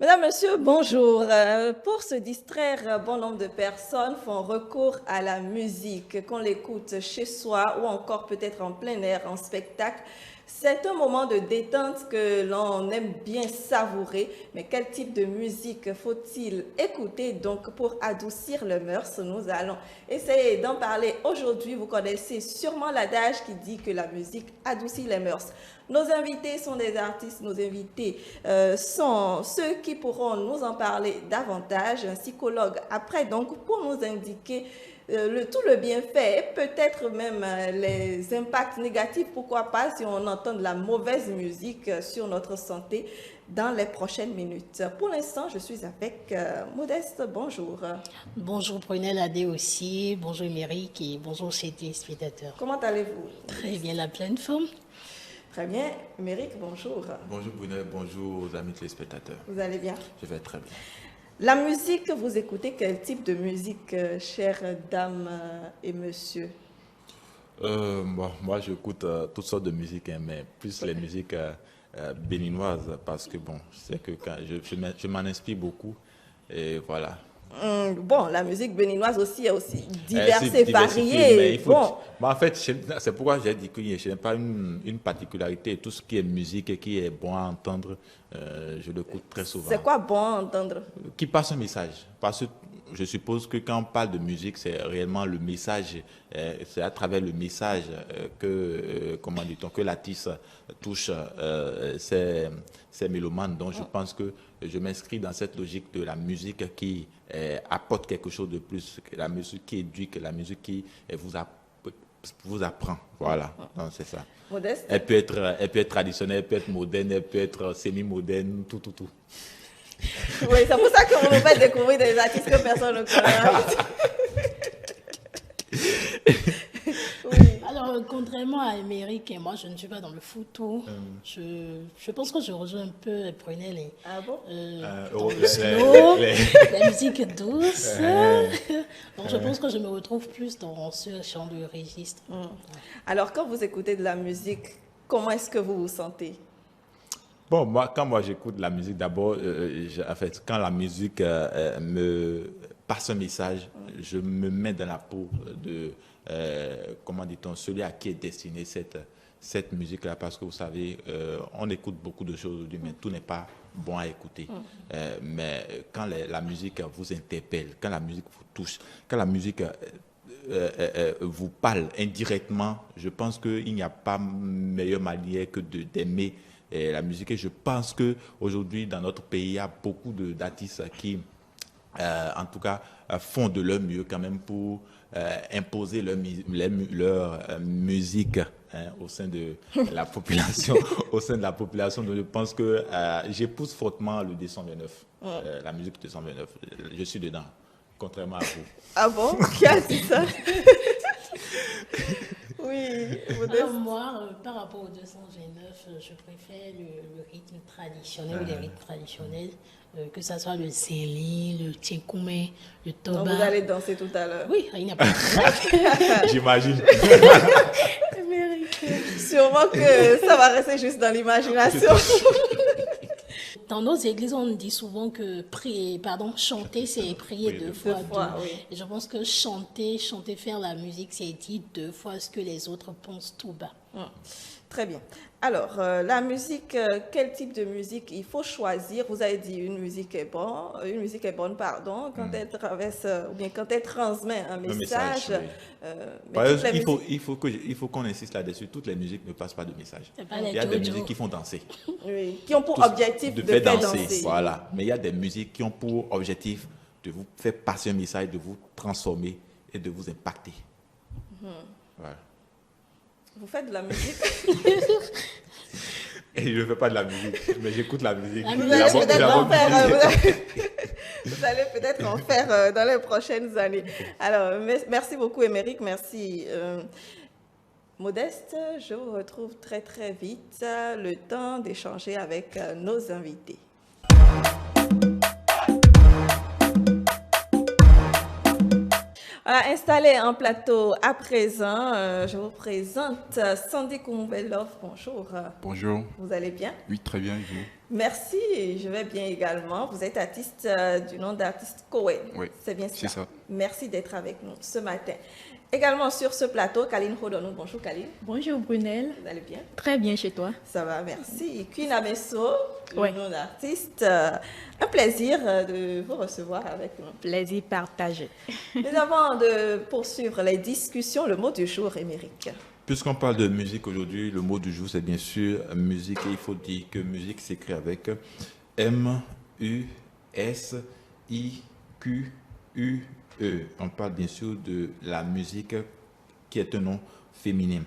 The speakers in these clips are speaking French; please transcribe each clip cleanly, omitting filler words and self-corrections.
Mesdames, Messieurs, bonjour. Pour se distraire, bon nombre de personnes font recours à la musique, qu'on l'écoute chez soi ou encore peut-être en plein air, en spectacle. C'est un moment de détente que l'on aime bien savourer. Mais quel type de musique faut-il écouter donc pour adoucir le mœurs? Nous allons essayer d'en parler aujourd'hui. Vous connaissez sûrement l'adage qui dit que la musique adoucit les mœurs. Nos invités sont des artistes, nos invités sont ceux qui pourront nous en parler davantage, un psychologue après donc pour nous indiquer tout le bienfait et peut-être même les impacts négatifs, pourquoi pas si on entend de la mauvaise musique sur notre santé dans les prochaines minutes. Pour l'instant, je suis avec Modeste, bonjour. Bonjour Brunel Adé aussi, bonjour Émeric et bonjour chers téléspectateurs. Comment allez-vous? Très bien, la pleine forme. Très bien. Émeric, bonjour. Bonjour Brunel, bonjour aux amis téléspectateurs. Vous allez bien? Je vais très bien. La musique que vous écoutez, quel type de musique, chères dames et messieurs? Moi, j'écoute toutes sortes de musiques, hein, mais plus les musiques béninoises, parce que bon, je sais que quand je m'en inspire beaucoup, et voilà. Bon, la musique béninoise aussi est aussi diverse C'est et diversifié, variée. mais il faut, Bon, en fait, c'est pourquoi j'ai dit que je n'ai pas une particularité. Tout ce qui est musique et qui est bon à entendre, je l'écoute très souvent. c'est quoi bon à entendre? Qui passe un message. Parce que je suppose que quand on parle de musique, c'est réellement le message, c'est à travers le message comment dit-on, que l'artiste touche ces mélomanes. Donc je pense que je m'inscris dans cette logique de la musique qui apporte quelque chose de plus, la musique qui éduque, la musique qui vous apprend. Voilà, donc c'est ça. Modeste? Elle peut être traditionnelle, elle peut être moderne, elle peut être semi-moderne, tout. Oui, c'est pour ça que vous nous faites découvrir des artistes que personne ne connaît. Oui. Alors, contrairement à Émeric et moi, je ne suis pas dans le foutu. Je pense que je rejoins un peu Brunel et Ah bon? dans le slow, la musique douce. Donc, je pense que je me retrouve plus dans ce genre de registre. Alors, quand vous écoutez de la musique, comment est-ce que vous vous sentez? Bon, quand j'écoute la musique, d'abord, en fait, quand la musique me passe un message, je me mets dans la peau de, comment dit-on, celui à qui est destinée cette musique-là, parce que vous savez, on écoute beaucoup de choses aujourd'hui, mais tout n'est pas bon à écouter. Mais quand la musique vous interpelle, quand la musique vous touche, quand la musique vous parle indirectement, je pense qu'il n'y a pas meilleure manière que d'aimer la musique. Et je pense qu'aujourd'hui, dans notre pays, il y a beaucoup d'artistes qui, en tout cas, font de leur mieux quand même pour imposer leur musique au sein de la population. Au sein de la population. Donc, je pense que j'épouse fortement le D129, la musique de 129. Je suis dedans, contrairement à vous. Ah bon? Qui a dit ça? Oui, Modeste. Alors moi, par rapport au 229, je préfère le rythme traditionnel ou les rythmes traditionnels, que ce soit le zéli, le tchékoumé, le Donc, toba. vous allez danser tout à l'heure. Oui, il n'y a pas de J'imagine. Sûrement que ça va rester juste dans l'imagination. Dans nos églises, on dit souvent que chanter, c'est prier deux fois. Oui. Et je pense que chanter, faire la musique, c'est dire deux fois ce que les autres pensent tout bas. Très bien. Alors, la musique, quel type de musique il faut choisir? Vous avez dit une musique est bonne, pardon, quand elle traverse ou bien quand elle transmet un message. Oui. Mais Par toutes exemple, les musiques, il faut qu'on insiste là-dessus. Toutes les musiques ne passent pas de message. C'est pas Il les y a des Jojo. musiques qui font danser. oui, qui ont pour Tous- objectif de faire danser. Voilà. Mais il y a des musiques qui ont pour objectif de vous faire passer un message, de vous transformer et de vous impacter. Voilà. Vous faites de la musique? Et je ne fais pas de la musique, mais j'écoute la musique. La Vous musique, allez La bonne- peut-être la en bonne faire, musique. vous allez peut-être en faire dans les prochaines années. Alors, merci beaucoup, Émeric. Merci. Modeste, je vous retrouve très très vite. Le temps d'échanger avec nos invités. Voilà, installé en plateau à présent, je vous présente Sandy Koumbelov. Bonjour. Bonjour. Vous allez bien? Oui, très bien, et vous? Merci, je vais bien également. Vous êtes artiste du nom d'artiste Cohen. Oui, C'est bien c'est cela. ça. Merci d'être avec nous ce matin. Également sur ce plateau, Kaline Hodonou. Bonjour Kaline. Bonjour Brunel, Vous allez bien? très bien chez toi. Ça va, merci. Queen Amesso, Ouais. nom d'artiste. Un plaisir de vous recevoir avec nous. Plaisir partagé. Mais avant de poursuivre les discussions, le mot du jour, Émeric. Puisqu'on parle de musique aujourd'hui, le mot du jour, c'est bien sûr musique. Et il faut dire que musique s'écrit avec M-U-S-I-Q-U-E. On parle bien sûr de la musique qui est un nom féminin.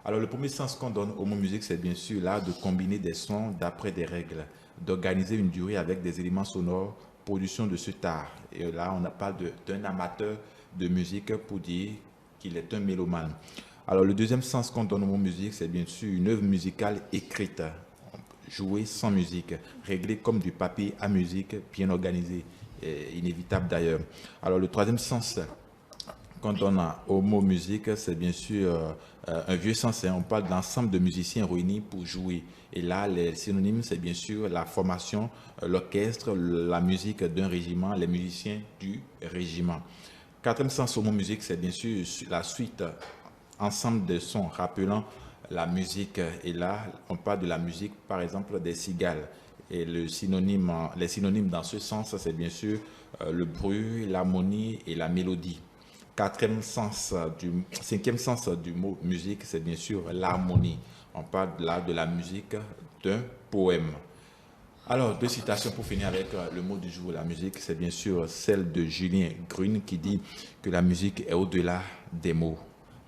Alors, le premier sens qu'on donne au mot musique, c'est bien sûr là de combiner des sons d'après des règles, d'organiser une durée avec des éléments sonores, production de cet art. Et là, on parle d'un amateur de musique pour dire qu'il est un mélomane. Alors, le deuxième sens qu'on donne au mot musique, c'est bien sûr une œuvre musicale écrite, jouée sans musique, réglée comme du papier à musique, bien organisée, inévitable d'ailleurs. Alors, le troisième sens qu'on donne au mot musique, c'est bien sûr un vieux sens. On parle d'ensemble de musiciens réunis pour jouer. Et là, les synonymes, c'est bien sûr la formation, l'orchestre, la musique d'un régiment, les musiciens du régiment. Quatrième sens au mot musique, c'est bien sûr la suite, ensemble de sons rappelant la musique. Et là, on parle de la musique, par exemple, des cigales. Et les synonymes dans ce sens, c'est bien sûr le bruit, l'harmonie et la mélodie. Cinquième sens du mot musique, c'est bien sûr l'harmonie. On parle là de la musique d'un poème. Alors, deux citations pour finir avec le mot du jour. La musique, c'est bien sûr celle de Julien Grune qui dit que la musique est au-delà des mots.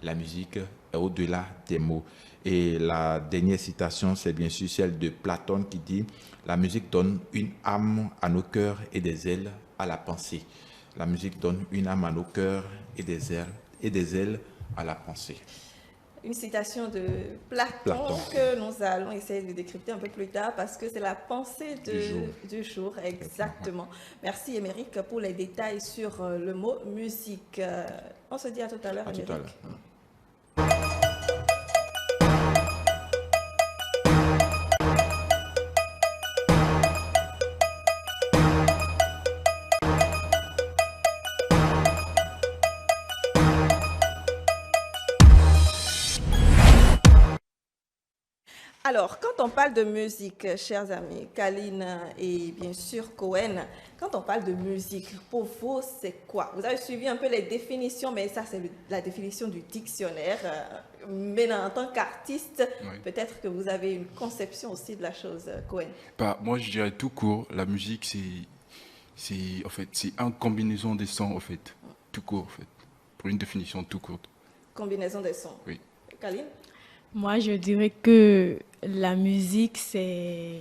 La musique est au-delà des mots. Et la dernière citation, c'est bien sûr celle de Platon qui dit « La musique donne une âme à nos cœurs et des ailes à la pensée. » La musique donne une âme à nos cœurs et des ailes à la pensée. Une citation de Platon que nous allons essayer de décrypter un peu plus tard parce que c'est la pensée du jour. Exactement. Merci Émeric pour les détails sur le mot musique. On se dit à tout à l'heure, Émeric. À tout à l'heure. Alors, quand on parle de musique, chers amis, Kaline et bien sûr Cohen, quand on parle de musique, pour vous, c'est quoi? Vous avez suivi un peu les définitions, mais ça, c'est la définition du dictionnaire. Mais en tant qu'artiste, Oui. peut-être que vous avez une conception aussi de la chose, Cohen. Bah, moi, je dirais tout court, la musique, c'est une combinaison des sons, en fait. Tout court, en fait. Pour une définition tout courte. Combinaison des sons. Oui. Kaline? Moi, je dirais que la musique, c'est...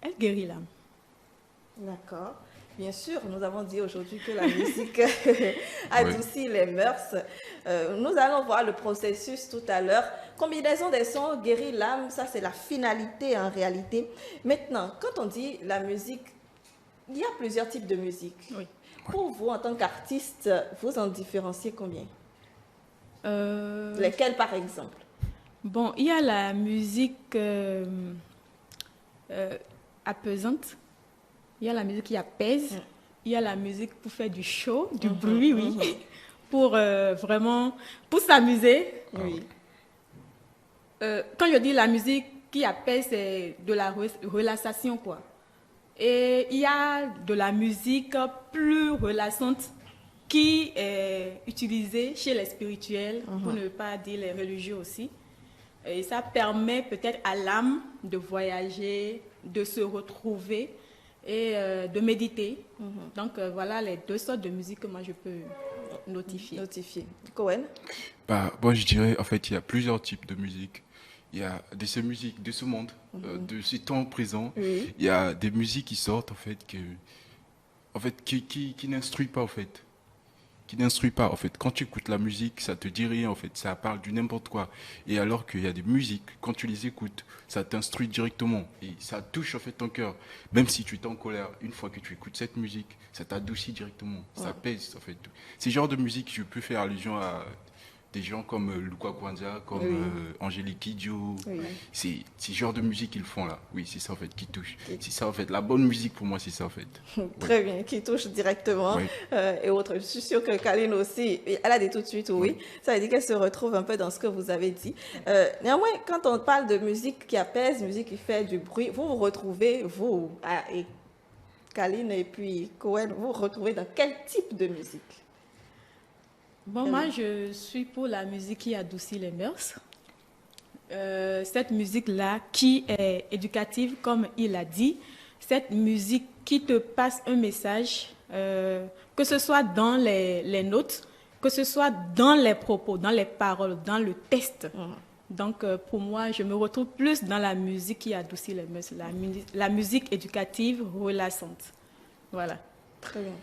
Elle guérit l'âme. D'accord. Bien sûr, nous avons dit aujourd'hui que la musique adoucit les mœurs. Nous allons voir le processus tout à l'heure. Combinaison des sons, guérit l'âme, ça c'est la finalité en réalité. Maintenant, quand on dit la musique, il y a plusieurs types de musique. Oui. Pour vous, en tant qu'artiste, vous en différenciez combien? Euh, Lesquels par exemple? Bon, il y a la musique apaisante, il y a la musique qui apaise, il y a la musique pour faire du show, du bruit, oui, pour vraiment, pour s'amuser. Oui. Quand je dis la musique qui apaise, c'est de la relaxation, quoi. Et il y a de la musique plus relaxante qui est utilisée chez les spirituels, pour ne pas dire les religieux aussi. Et ça permet peut-être à l'âme de voyager, de se retrouver et de méditer. Donc voilà les deux sortes de musique que moi je peux notifier. Cohen? Bah, moi, je dirais, en fait, il y a plusieurs types de musique. Il y a de ces musiques de ce monde, de ce temps présent. Oui. Il y a des musiques qui sortent, qui n'instruisent pas, en fait. Qui n'instruit pas, en fait. Quand tu écoutes la musique, ça te dit rien, en fait. Ça parle du n'importe quoi. Et alors qu'il y a des musiques, quand tu les écoutes, ça t'instruit directement. Et ça touche, en fait, ton cœur. Même si tu es en colère, une fois que tu écoutes cette musique, ça t'adoucit directement. Ça pèse, en fait. C'est le genre de musique, je peux faire allusion à des gens comme Luka Kwanzaa, comme Oui. Angélique Kidjo. Oui. C'est ce genre de musique qu'ils font là. Oui, c'est ça en fait qui touche. C'est ça en fait. La bonne musique pour moi, c'est ça en fait. Très bien, qui touche directement Oui. et autres. Je suis sûre que Kaline aussi, elle a dit tout de suite oui. Ça veut dire qu'elle se retrouve un peu dans ce que vous avez dit. Néanmoins, quand on parle de musique qui apaise, musique qui fait du bruit, vous vous retrouvez, vous, et Kaline et puis Cohen, vous vous retrouvez dans quel type de musique? Bon, moi, je suis pour la musique qui adoucit les mœurs. Cette musique-là qui est éducative, comme il a dit. Cette musique qui te passe un message, que ce soit dans les notes, que ce soit dans les propos, dans les paroles, dans le texte. Donc, pour moi, je me retrouve plus dans la musique qui adoucit les mœurs, la musique éducative, relaxante. Voilà. Très bien.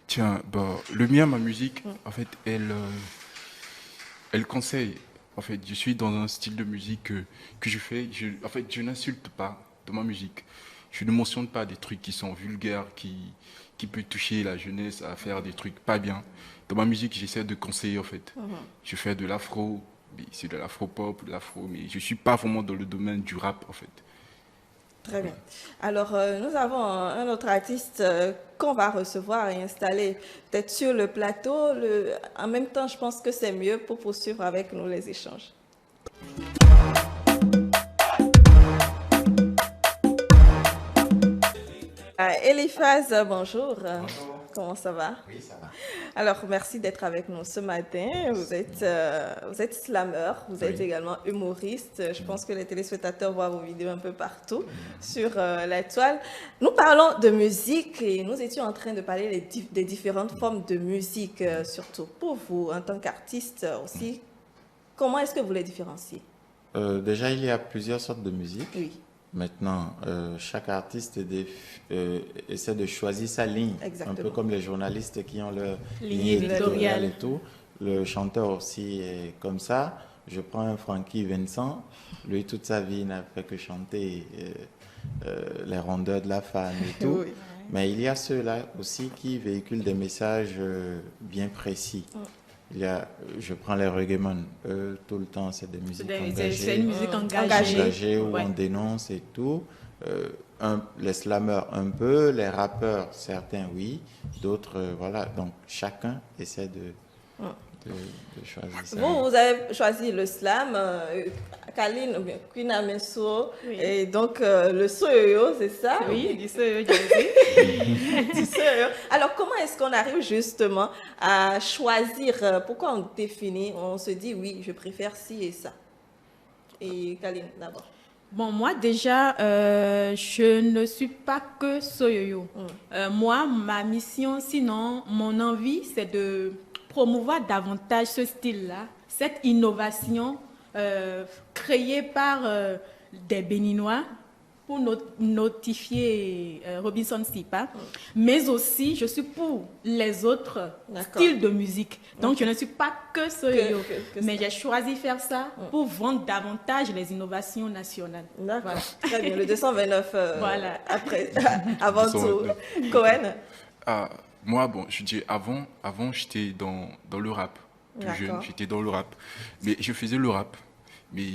Tiens, bah, le mien, ma musique, en fait, elle conseille. En fait, je suis dans un style de musique que je fais. En fait, je n'insulte pas dans ma musique. Je ne mentionne pas des trucs qui sont vulgaires, qui peuvent toucher la jeunesse à faire des trucs pas bien. Dans ma musique, j'essaie de conseiller, en fait. Je fais de l'afro, c'est de l'afro-pop, de l'afro, mais je ne suis pas vraiment dans le domaine du rap, en fait. Très bien. Alors, nous avons un autre artiste qu'on va recevoir et installer peut-être sur le plateau. En même temps, je pense que c'est mieux pour poursuivre avec nous les échanges. Eliphaz, bonjour. Bonjour. Comment ça va? Oui, ça va. Alors, merci d'être avec nous ce matin. Vous êtes slammer, vous êtes également humoriste. Je pense que les téléspectateurs voient vos vidéos un peu partout sur la toile. Nous parlons de musique et nous étions en train de parler des différentes formes de musique, surtout pour vous, en tant qu'artiste aussi. Comment est-ce que vous les différenciez? Déjà, il y a plusieurs sortes de musique. Oui. Maintenant, chaque artiste essaie de choisir sa ligne. Exactement. Un peu comme les journalistes qui ont leur Ligne ligne éditoriale. et tout. Le chanteur aussi est comme ça. Je prends un Frankie Vincent. Lui, toute sa vie, n'a fait que chanter les rondeurs de la femme et tout. Oui. Mais il y a ceux-là aussi qui véhiculent des messages bien précis. Je prends les reggaeman, tout le temps, c'est des musiques engagées. C'est une musique engagée. Engagées où Ouais. on dénonce et tout. Les slammers un peu, les rappeurs, certains oui, d'autres voilà. Donc chacun essaie de choisir ça. Vous avez choisi le slam, Kaline, ou bien Queen Amesso, Oui. et donc le soyo, c'est ça? Oui, du soyo jazzy. Du soyo. Alors, comment est-ce qu'on arrive justement à choisir? Pourquoi on définit, on se dit oui, je préfère ci et ça? Et Kaline, d'abord. Bon, moi déjà, je ne suis pas que soyoyo. Moi, ma mission, sinon, mon envie, c'est de promouvoir davantage ce style-là, cette innovation créée par des Béninois pour notifier Robinson Sipa, mais aussi je suis pour les autres D'accord. styles de musique. Donc je ne suis pas que soyoyo, que mais ça. j'ai choisi faire ça pour vendre davantage les innovations nationales. D'accord. Voilà. Très bien. Le 229, Voilà. après, avant tout. 229. Cohen. Ah, moi, bon, je dis avant j'étais dans le rap. Plus D'accord. jeune, j'étais dans le rap. Mais je faisais le rap. Mais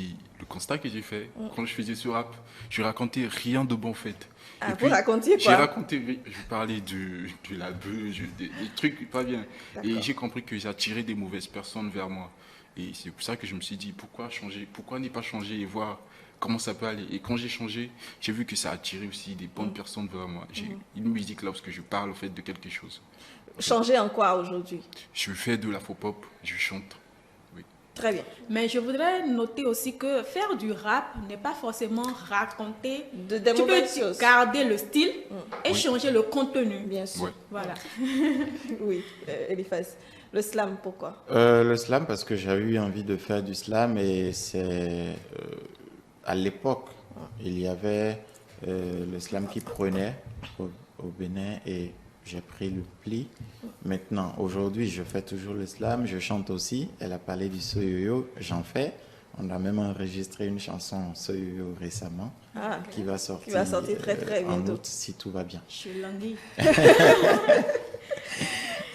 le constat que j'ai fait, quand je faisais ce rap, je racontais rien de bon fait. Ah, Et vous racontiez J'ai quoi? raconté, je parlais de la beuge, des trucs pas bien. Et D'accord. j'ai compris que j'attirais des mauvaises personnes vers moi. Et c'est pour ça que je me suis dit, pourquoi changer? Pourquoi ne pas changer et voir comment ça peut aller? Et quand j'ai changé, j'ai vu que ça attirait aussi des bonnes personnes vers moi. J'ai une musique là, parce que je parle en fait de quelque chose. Changer en quoi aujourd'hui? Je fais de l'afro-pop, je chante. Oui. Très bien. Mais je voudrais noter aussi que faire du rap n'est pas forcément raconter. Des Tu mauvaises peux choses. garder le style et Oui. changer le contenu. Bien sûr. Ouais. Voilà. Oui, Eliphaz. Le slam, pourquoi? Le slam, parce que j'avais eu envie de faire du slam et c'est à l'époque, il y avait le slam qui prenait au Bénin et j'ai pris le pli. Maintenant, aujourd'hui, je fais toujours le slam, je chante aussi. Elle a parlé du soyoyo, j'en fais. On a même enregistré une chanson soyoyo récemment Ah, qui va sortir, Qui va sortir très, très en bientôt. août si tout va bien. Je suis languie.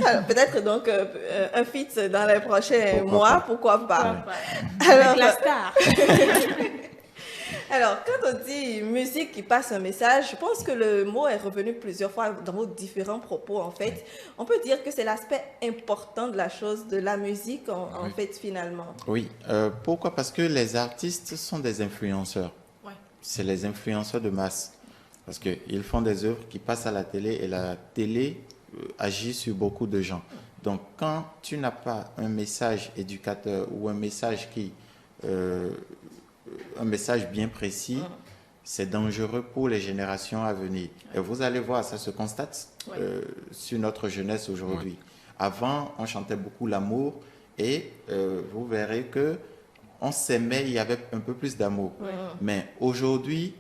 Alors, peut-être donc un feat dans les prochains mois, pourquoi pas. Avec la star. Alors, quand on dit musique qui passe un message, je pense que le mot est revenu plusieurs fois dans vos différents propos, en fait. On peut dire que c'est l'aspect important de la chose, de la musique, en fait, finalement. Oui, pourquoi? Parce que les artistes sont des influenceurs. Ouais. C'est les influenceurs de masse. Parce qu'ils font des œuvres qui passent à la télé et la télé agit sur beaucoup de gens. Donc, quand tu n'as pas un message éducateur ou un message un message bien précis, c'est dangereux pour les générations à venir. Et vous allez voir, ça se constate sur notre jeunesse aujourd'hui. Avant, on chantait beaucoup l'amour et vous verrez que on s'aimait, il y avait un peu plus d'amour. Mais aujourd'hui,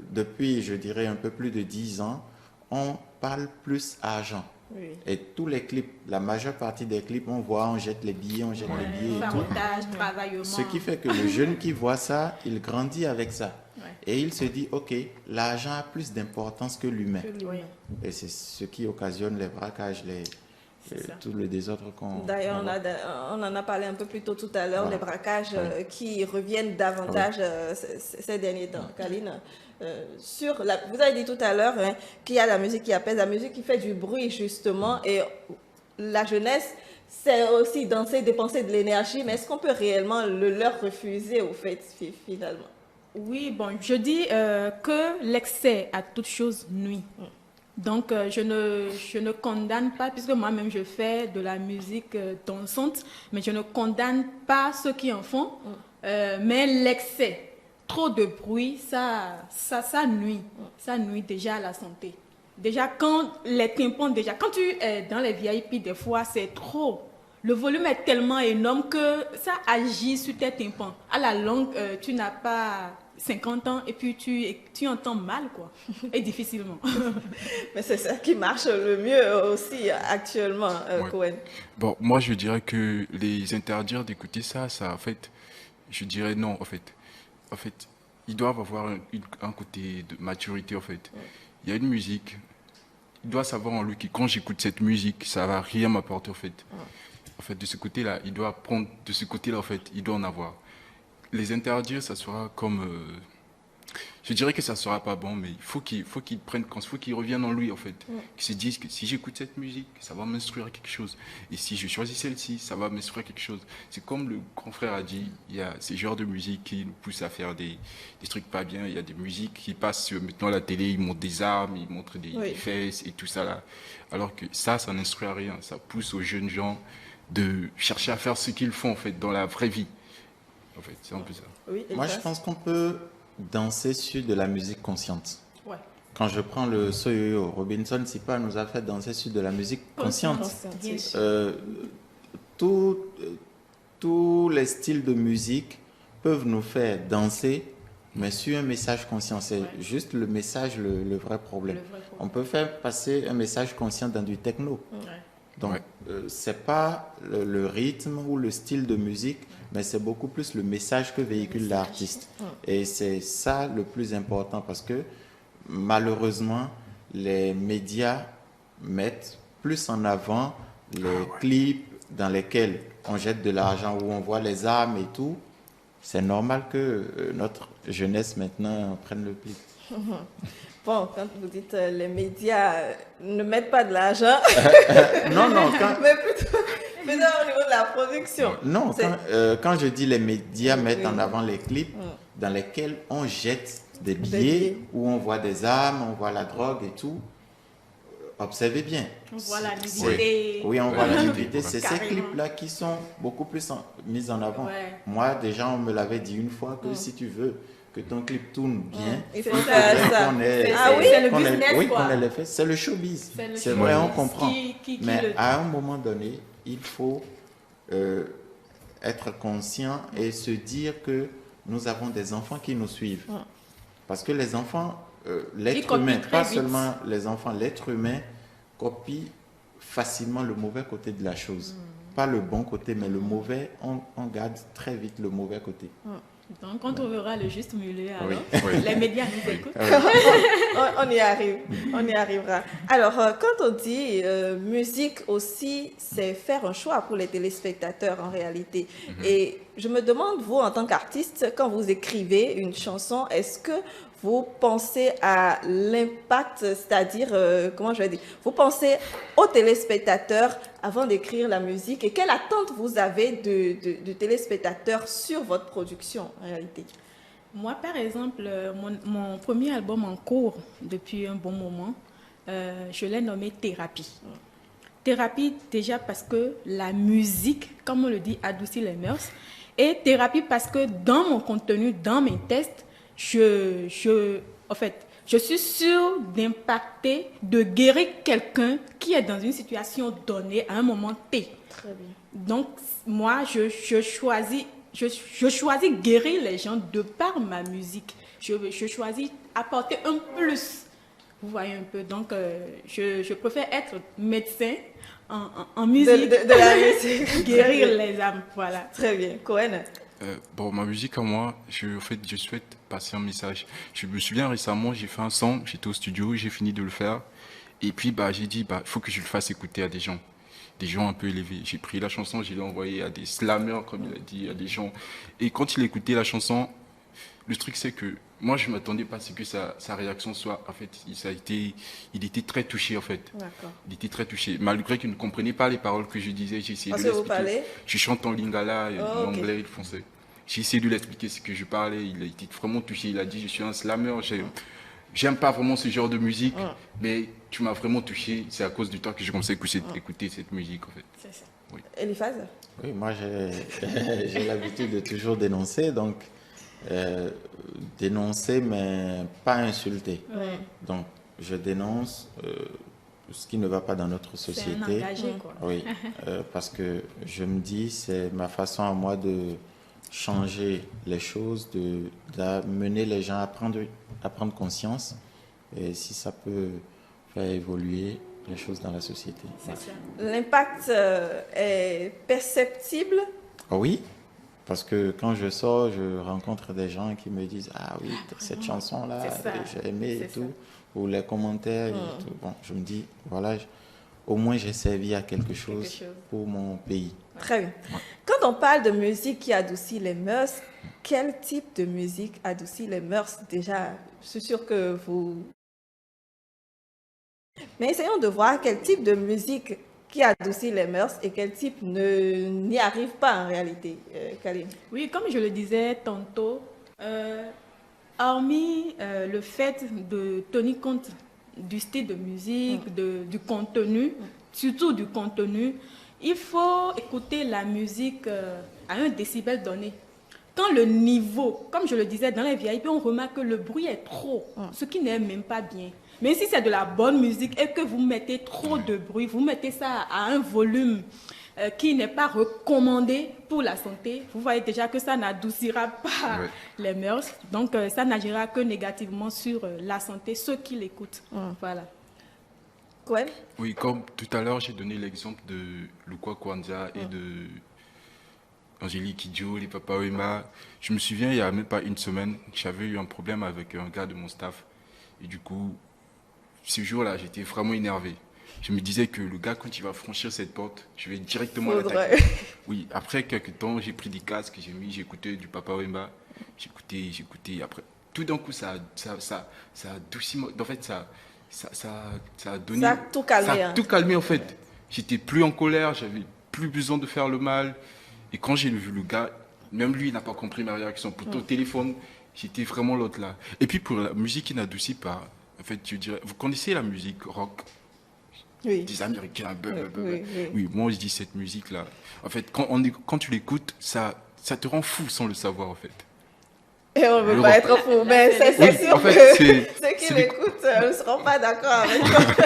depuis, je dirais, un peu plus de 10 ans, on parle plus argent. Oui. Et tous les clips, la majeure partie des clips, on jette les billets, on jette les billets. Et tout. Sabotage, travaillement. Ce qui fait que le jeune qui voit ça, il grandit avec ça. Ouais. Et il se dit, OK, l'argent a plus d'importance que l'humain. Oui. Et c'est ce qui occasionne les braquages, ça. tout le désordre qu'on... D'ailleurs, on en a parlé un peu plus tôt tout à l'heure, les braquages qui reviennent davantage ces derniers temps. Kaline, vous avez dit tout à l'heure qu'il y a la musique qui apaise, la musique qui fait du bruit justement, et la jeunesse, c'est aussi danser, dépenser de l'énergie, mais est-ce qu'on peut réellement le leur refuser au fait finalement? Oui, bon, je dis que l'excès à toute chose nuit. Donc, je ne condamne pas, puisque moi-même je fais de la musique dansante, mais je ne condamne pas ceux qui en font. Mais l'excès, trop de bruit, ça nuit. Ça nuit déjà à la santé. Déjà, quand les tympans, quand tu es dans les VIP, des fois, c'est trop. Le volume est tellement énorme que ça agit sur tes tympans. À la longue, tu n'as pas 50 ans et puis tu entends mal, quoi. Et difficilement. Mais c'est ça qui marche le mieux aussi actuellement, Cohen. Bon, moi, je dirais que les interdire d'écouter ça, en fait, je dirais non, en fait. En fait, ils doivent avoir un côté de maturité, en fait. Il y a une musique, il doit savoir en lui que quand j'écoute cette musique, ça va rien m'apporter, en fait. En fait, de ce côté-là, il doit prendre, de ce côté-là, en fait, il doit en avoir. Les interdire, ça sera comme... je dirais que ça sera pas bon, mais il faut qu'il prenne conscience, il faut qu'il revienne en lui, en fait. Qu'il se dise que si j'écoute cette musique, ça va m'instruire à quelque chose. Et si je choisis celle-ci, ça va m'instruire à quelque chose. C'est comme le grand frère a dit, il y a ces genres de musique qui nous poussent à faire des trucs pas bien. Il y a des musiques qui passent sur, maintenant à la télé, ils montrent des armes, ils montrent des fesses et tout ça là. Alors que ça n'instruit à rien. Ça pousse aux jeunes gens de chercher à faire ce qu'ils font, en fait, dans la vraie vie. En fait, c'est un peu ça. Oui, Moi, je pense qu'on peut danser sur de la musique consciente. Ouais. Quand je prends le Soyoyo, Robinson Sipa nous a fait danser sur de la musique consciente. Bien sûr. Tous les styles de musique peuvent nous faire danser, mais sur un message conscient. C'est juste le message, le vrai problème. On peut faire passer un message conscient dans du techno. Donc, c'est pas le rythme ou le style de musique, mais c'est beaucoup plus le message que véhicule l'artiste. Et c'est ça le plus important parce que malheureusement, les médias mettent plus en avant les clips dans lesquels on jette de l'argent, où on voit les armes et tout. C'est normal que notre jeunesse maintenant prenne le pli. Bon, quand vous dites les médias ne mettent pas de l'argent, non, mais plutôt au niveau de la production. Non, quand je dis les médias mettent en avant les clips dans lesquels on jette des billets, où on voit des armes, on voit la drogue et tout, observez bien. On voit la nudité. Oui, on voit la nudité. C'est ces clips-là qui sont beaucoup plus mis en avant. Moi, déjà, on me l'avait dit une fois que si tu veux que ton clip tourne bien, il faut faire ça. C'est le business, oui, quoi. qu'on ait les faits. C'est le showbiz. C'est vrai, on comprend. Mais à un moment donné, il faut être conscient et se dire que nous avons des enfants qui nous suivent. Parce que les enfants, l'être humain, pas seulement les enfants, l'être humain copie facilement le mauvais côté de la chose. Pas le bon côté, mais le mauvais, on garde très vite le mauvais côté. Donc, on trouvera le juste milieu. Alors, Oui. les médias nous écoutent. On y arrive, on y arrivera. Alors, quand on dit musique aussi, c'est faire un choix pour les téléspectateurs en réalité. Et je me demande, vous, en tant qu'artiste, quand vous écrivez une chanson, est-ce que vous pensez à l'impact, c'est-à-dire, comment je vais dire, vous pensez aux téléspectateurs avant d'écrire la musique et quelle attente vous avez du téléspectateur sur votre production en réalité? Moi, par exemple, mon premier album en cours depuis un bon moment, je l'ai nommé Thérapie. Thérapie, déjà parce que la musique, comme on le dit, adoucit les mœurs. Et thérapie parce que dans mon contenu, dans mes tests, je suis sûre d'impacter, de guérir quelqu'un qui est dans une situation donnée à un moment T. Très bien. Donc, moi, je choisis guérir les gens de par ma musique. Je choisis apporter un plus. Vous voyez un peu. Donc, je préfère être médecin en musique. De la musique. Guérir les âmes. Voilà. Très bien. Cohen? Bon, ma musique à moi, je souhaite passer un message. Je me souviens récemment, j'ai fait un son, j'étais au studio, j'ai fini de le faire. Et puis, j'ai dit, il faut que je le fasse écouter à des gens un peu élevés. J'ai pris la chanson, je l'ai envoyée à des slammers, comme il a dit, à des gens. Et quand il écoutait la chanson, le truc, c'est que moi, je ne m'attendais pas à ce que sa réaction soit, en fait, il était très touché, en fait. D'accord. Il était très touché. Malgré qu'il ne comprenait pas les paroles que je disais, j'ai essayé de l'expliquer. Je chante en lingala, en anglais et en français. J'ai essayé de l'expliquer ce que je parlais. Il a été vraiment touché. Il a dit, je suis un slammer. J'aime pas vraiment ce genre de musique, mais tu m'as vraiment touché. C'est à cause du temps que j'ai commencé à écouter cette musique, en fait. C'est ça. Oui. Eliphaz? Oui, moi j'ai l'habitude de toujours dénoncer, donc dénoncer mais pas insulter. Ouais. Donc je dénonce ce qui ne va pas dans notre C'est un société. engagé, quoi. Oui, parce que je me dis c'est ma façon à moi de changer les choses, d'amener les gens à prendre conscience et si ça peut faire évoluer les choses dans la société. C'est ça. L'impact est perceptible? Ah oui, parce que quand je sors, je rencontre des gens qui me disent « Ah oui, cette chanson-là, C'est ça. j'ai aimé et C'est tout », ou les commentaires et tout. Bon, je me dis, voilà, au moins j'ai servi à quelque chose pour mon pays. Très bien. Quand on parle de musique qui adoucit les mœurs, quel type de musique adoucit les mœurs? Déjà, je suis sûre que vous... Mais essayons de voir quel type de musique qui adoucit les mœurs et quel type n'y arrive pas en réalité. Kalim. Oui, comme je le disais tantôt, hormis le fait de tenir compte du style de musique, du contenu, surtout du contenu, il faut écouter la musique à un décibel donné. Quand le niveau, comme je le disais, dans les VIP, on remarque que le bruit est trop, ce qui n'est même pas bien. Mais si c'est de la bonne musique et que vous mettez trop de bruit, vous mettez ça à un volume qui n'est pas recommandé pour la santé, vous voyez déjà que ça n'adoucira pas les mœurs. Donc, ça n'agira que négativement sur la santé, ceux qui l'écoutent. Voilà. Cohen? Oui, comme tout à l'heure, j'ai donné l'exemple de Lukwa Kwanzaa et de Angélique Kidjo, les Papa Wema. Je me souviens, il n'y a même pas une semaine, j'avais eu un problème avec un gars de mon staff. Et du coup, ce jour-là, j'étais vraiment énervé. Je me disais que le gars, quand il va franchir cette porte, je vais directement l'attaquer. Oui, après quelques temps, j'ai pris des casques, j'écoutais du Papa Wemba, j'écoutais. Après, tout d'un coup, ça a adouci. En fait, ça a donné. Ça a tout calmé. Ça a tout calmé, en fait. J'étais plus en colère, j'avais plus besoin de faire le mal. Et quand j'ai vu le gars, même lui, il n'a pas compris ma réaction. Pour ton téléphone, j'étais vraiment l'autre là. Et puis pour la musique qui n'adoucit pas, en fait, je dirais, vous connaissez la musique rock? Oui. Des Américains, Oui. oui, moi je dis cette musique-là. En fait, quand tu l'écoutes, ça te rend fou sans le savoir, en fait. Et on ne veut pas être fou, mais c'est sûr en fait, que ceux qui l'écoutent ne seront pas d'accord avec toi.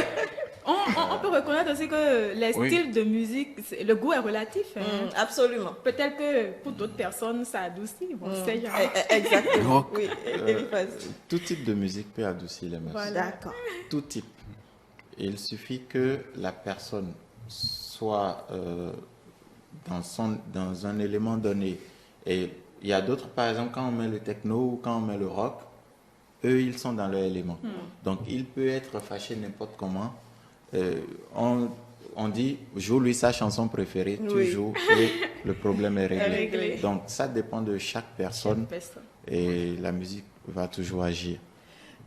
On peut reconnaître aussi que les styles de musique, le goût est relatif. Absolument. Peut-être que pour d'autres personnes, ça adoucit. Bon, c'est genre. Exactement. Oui. Tout type de musique peut adoucir les mœurs. Voilà. D'accord. Tout type. Il suffit que la personne soit dans un élément donné et il y a d'autres, par exemple, quand on met le techno ou quand on met le rock, eux, ils sont dans leur élément. Donc, il peut être fâché n'importe comment. On dit, joue-lui sa chanson préférée, tu joues et le problème est réglé. Donc, ça dépend de chaque personne et la musique va toujours agir.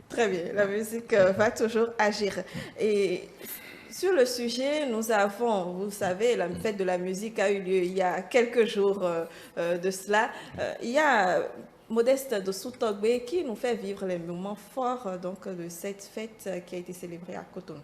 Très bien, la musique va toujours agir. Et sur le sujet, nous avons, vous savez, la fête de la musique a eu lieu il y a quelques jours de cela. Il y a Modeste de Soutogbe qui nous fait vivre les moments forts donc, de cette fête qui a été célébrée à Cotonou.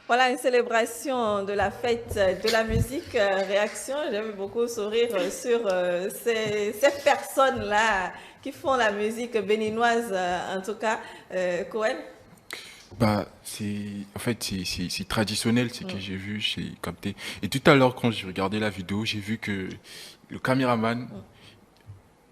Voilà une célébration de la fête de la musique. Réaction, j'aime beaucoup sourire sur ces personnes-là qui font la musique béninoise, en tout cas. Cohen? Bah, en fait, c'est traditionnel, ce que j'ai vu, j'ai capté. Et tout à l'heure, quand j'ai regardé la vidéo, j'ai vu que le caméraman,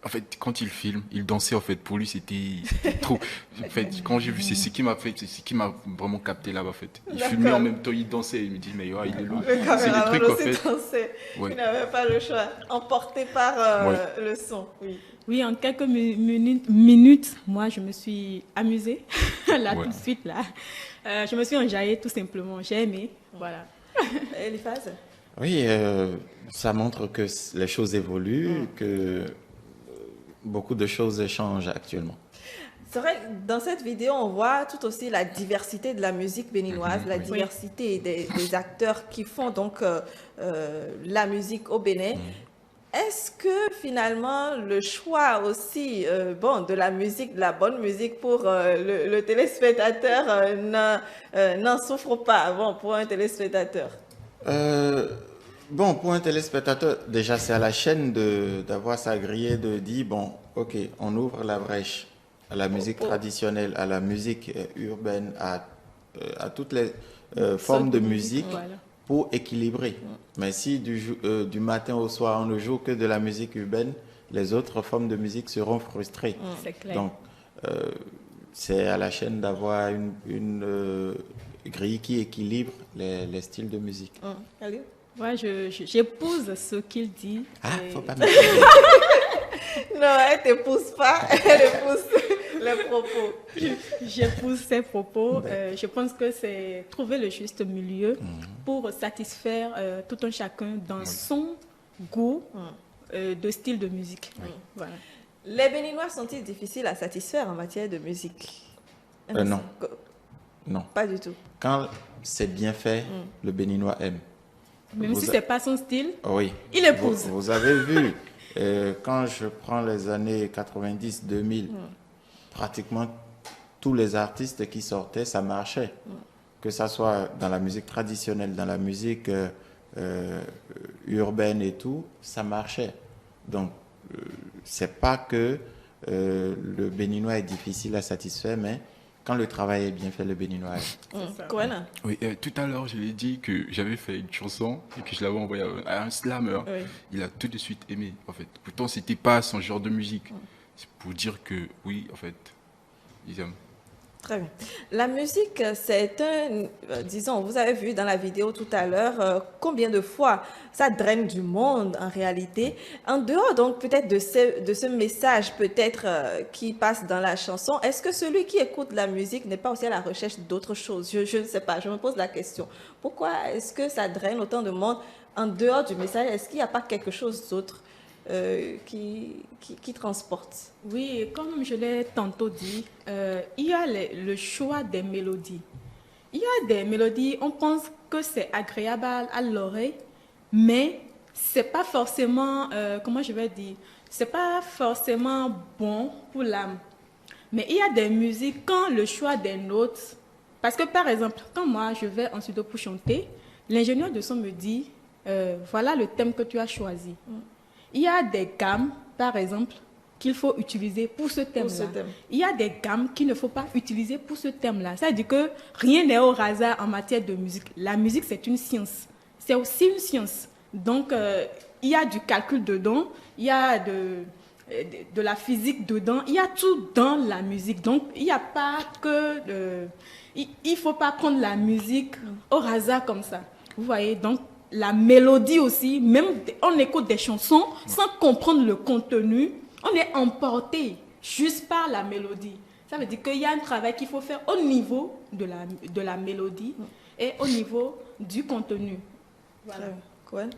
en fait, quand il filme, il dansait, en fait, pour lui, c'était trop. En fait, quand j'ai vu, c'est ce qui m'a vraiment capté là-bas, en fait. Il filmait en même temps, il dansait, il me dit, mais ouais, il est loin. Le C'est des caméraman trucs, en aussi fait. dansait. Ouais. Il n'avait pas le choix. Emporté par Ouais. le son, oui. Oui, en quelques minutes, moi, je me suis amusée, là, Ouais. tout de suite, là. Je me suis enjaillée, tout simplement. J'ai aimé, voilà. Eliphaz? Oui, ça montre que les choses évoluent, que beaucoup de choses changent actuellement. C'est vrai, que dans cette vidéo, on voit tout aussi la diversité de la musique béninoise, la diversité des acteurs qui font donc la musique au Bénin. Est-ce que finalement le choix aussi de la musique, de la bonne musique pour le téléspectateur n'en souffre pas, pour un téléspectateur? Bon, pour un téléspectateur, déjà c'est à la chaîne d'avoir sa grille de dire, bon, ok, on ouvre la brèche à la musique traditionnelle, à la musique urbaine, à toutes les formes de musique Voilà. pour équilibrer. Mais si du matin au soir on ne joue que de la musique urbaine, les autres formes de musique seront frustrées. C'est clair. Donc, c'est à la chaîne d'avoir une grille qui équilibre les styles de musique. Allez. Moi, j'épouse ce qu'il dit. Ah, Et- faut pas mettre. Non, elle ne t'épouse pas, elle épouse les propos. J'épouse ses propos. Je pense que c'est trouver le juste milieu pour satisfaire tout un chacun dans son goût de style de musique. Voilà. Les Béninois sont-ils difficiles à satisfaire en matière de musique? Non. Non. Pas du tout. Quand c'est bien fait, le Béninois aime. Même Vous si a- ce n'est pas son style, Oui. il épouse. Vous avez vu, quand je prends les années 90-2000, pratiquement tous les artistes qui sortaient, ça marchait. Que ça soit dans la musique traditionnelle, dans la musique urbaine et tout, ça marchait. Donc, c'est pas que le Béninois est difficile à satisfaire, mais quand le travail est bien fait, le Béninois aime. Cohen? Oui, tout à l'heure, je lui ai dit que j'avais fait une chanson et que je l'avais envoyée à un slammer. Oui. Il a tout de suite aimé, en fait. Pourtant, c'était pas son genre de musique. C'est pour dire que, oui, en fait, ils aiment. Très bien. La musique, c'est disons, vous avez vu dans la vidéo tout à l'heure combien de fois ça draine du monde en réalité. En dehors donc peut-être de ce message peut-être qui passe dans la chanson, est-ce que celui qui écoute la musique n'est pas aussi à la recherche d'autres choses? Je ne sais pas, je me pose la question. Pourquoi est-ce que ça draine autant de monde en dehors du message? Est-ce qu'il n'y a pas quelque chose d'autre qui transporte? Oui, comme je l'ai tantôt dit, il y a le choix des mélodies. Il y a des mélodies, on pense que c'est agréable à l'oreille, mais c'est pas forcément, comment je vais dire, c'est pas forcément bon pour l'âme. Mais il y a des musiques, quand le choix des notes, parce que par exemple, quand moi je vais en studio pour chanter, l'ingénieur de son me dit, voilà le thème que tu as choisi. Il y a des gammes, par exemple, qu'il faut utiliser pour ce thème-là. thème. Il y a des gammes qu'il ne faut pas utiliser pour ce thème-là. Ça veut dire que rien n'est au hasard en matière de musique. La musique, c'est une science. C'est aussi une science. Donc, il y a du calcul dedans, il y a de la physique dedans, il y a tout dans la musique. Donc, il n'y a pas que... il ne faut pas prendre la musique au hasard comme ça. Vous voyez, donc, la mélodie aussi, même on écoute des chansons sans comprendre le contenu, on est emporté juste par la mélodie. Ça veut dire qu'il y a un travail qu'il faut faire au niveau de la mélodie et au niveau du contenu. Voilà. Cohen?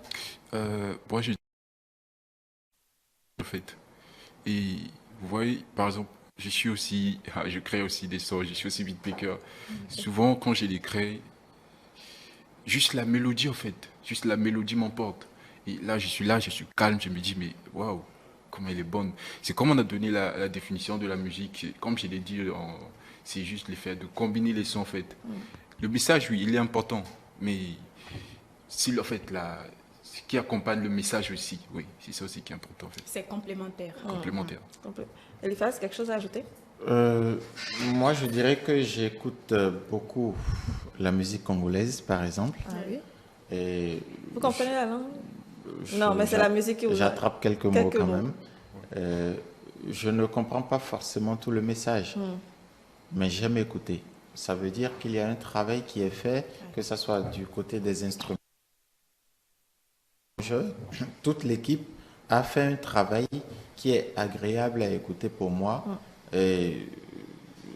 Moi, je en fait. Et vous voyez, par exemple, je crée aussi des sons, je suis aussi beatmaker. Souvent, quand je les crée, juste la mélodie, en fait. Juste la mélodie m'emporte. Et là, je suis calme, je me dis, mais waouh, comment elle est bonne. C'est comme on a donné la définition de la musique. Comme je l'ai dit, c'est juste l'effet de combiner les sons, en fait. Le message, oui, il est important. Mais si, en fait, ce qui accompagne le message aussi, oui, c'est ça aussi qui est important, en fait. C'est complémentaire. Complémentaire. Eliphas, quelque chose à ajouter? Moi, je dirais que j'écoute beaucoup la musique congolaise, par exemple. Ah oui. Et Vous comprenez la langue? je- Non, mais c'est la musique qui vous... J'attrape quelques mots Quelques quand mots. même. Je ne comprends pas forcément tout le message, mais j'aime écouter. Ça veut dire qu'il y a un travail qui est fait, que ce soit du côté des instruments. Toute l'équipe a fait un travail qui est agréable à écouter pour moi. Et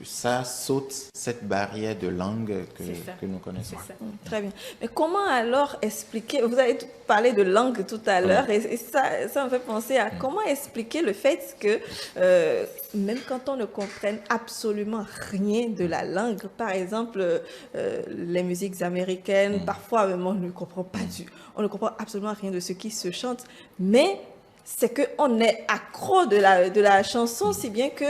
ça saute cette barrière de langue C'est ça. que nous connaissons. C'est ça. Très bien. Mais comment alors expliquer, vous avez parlé de langue tout à l'heure, et ça me fait penser à comment expliquer le fait que même quand on ne comprenne absolument rien de la langue, par exemple les musiques américaines, parfois même on ne comprend pas on ne comprend absolument rien de ce qui se chante, mais c'est qu'on est accro de la chanson, si bien que,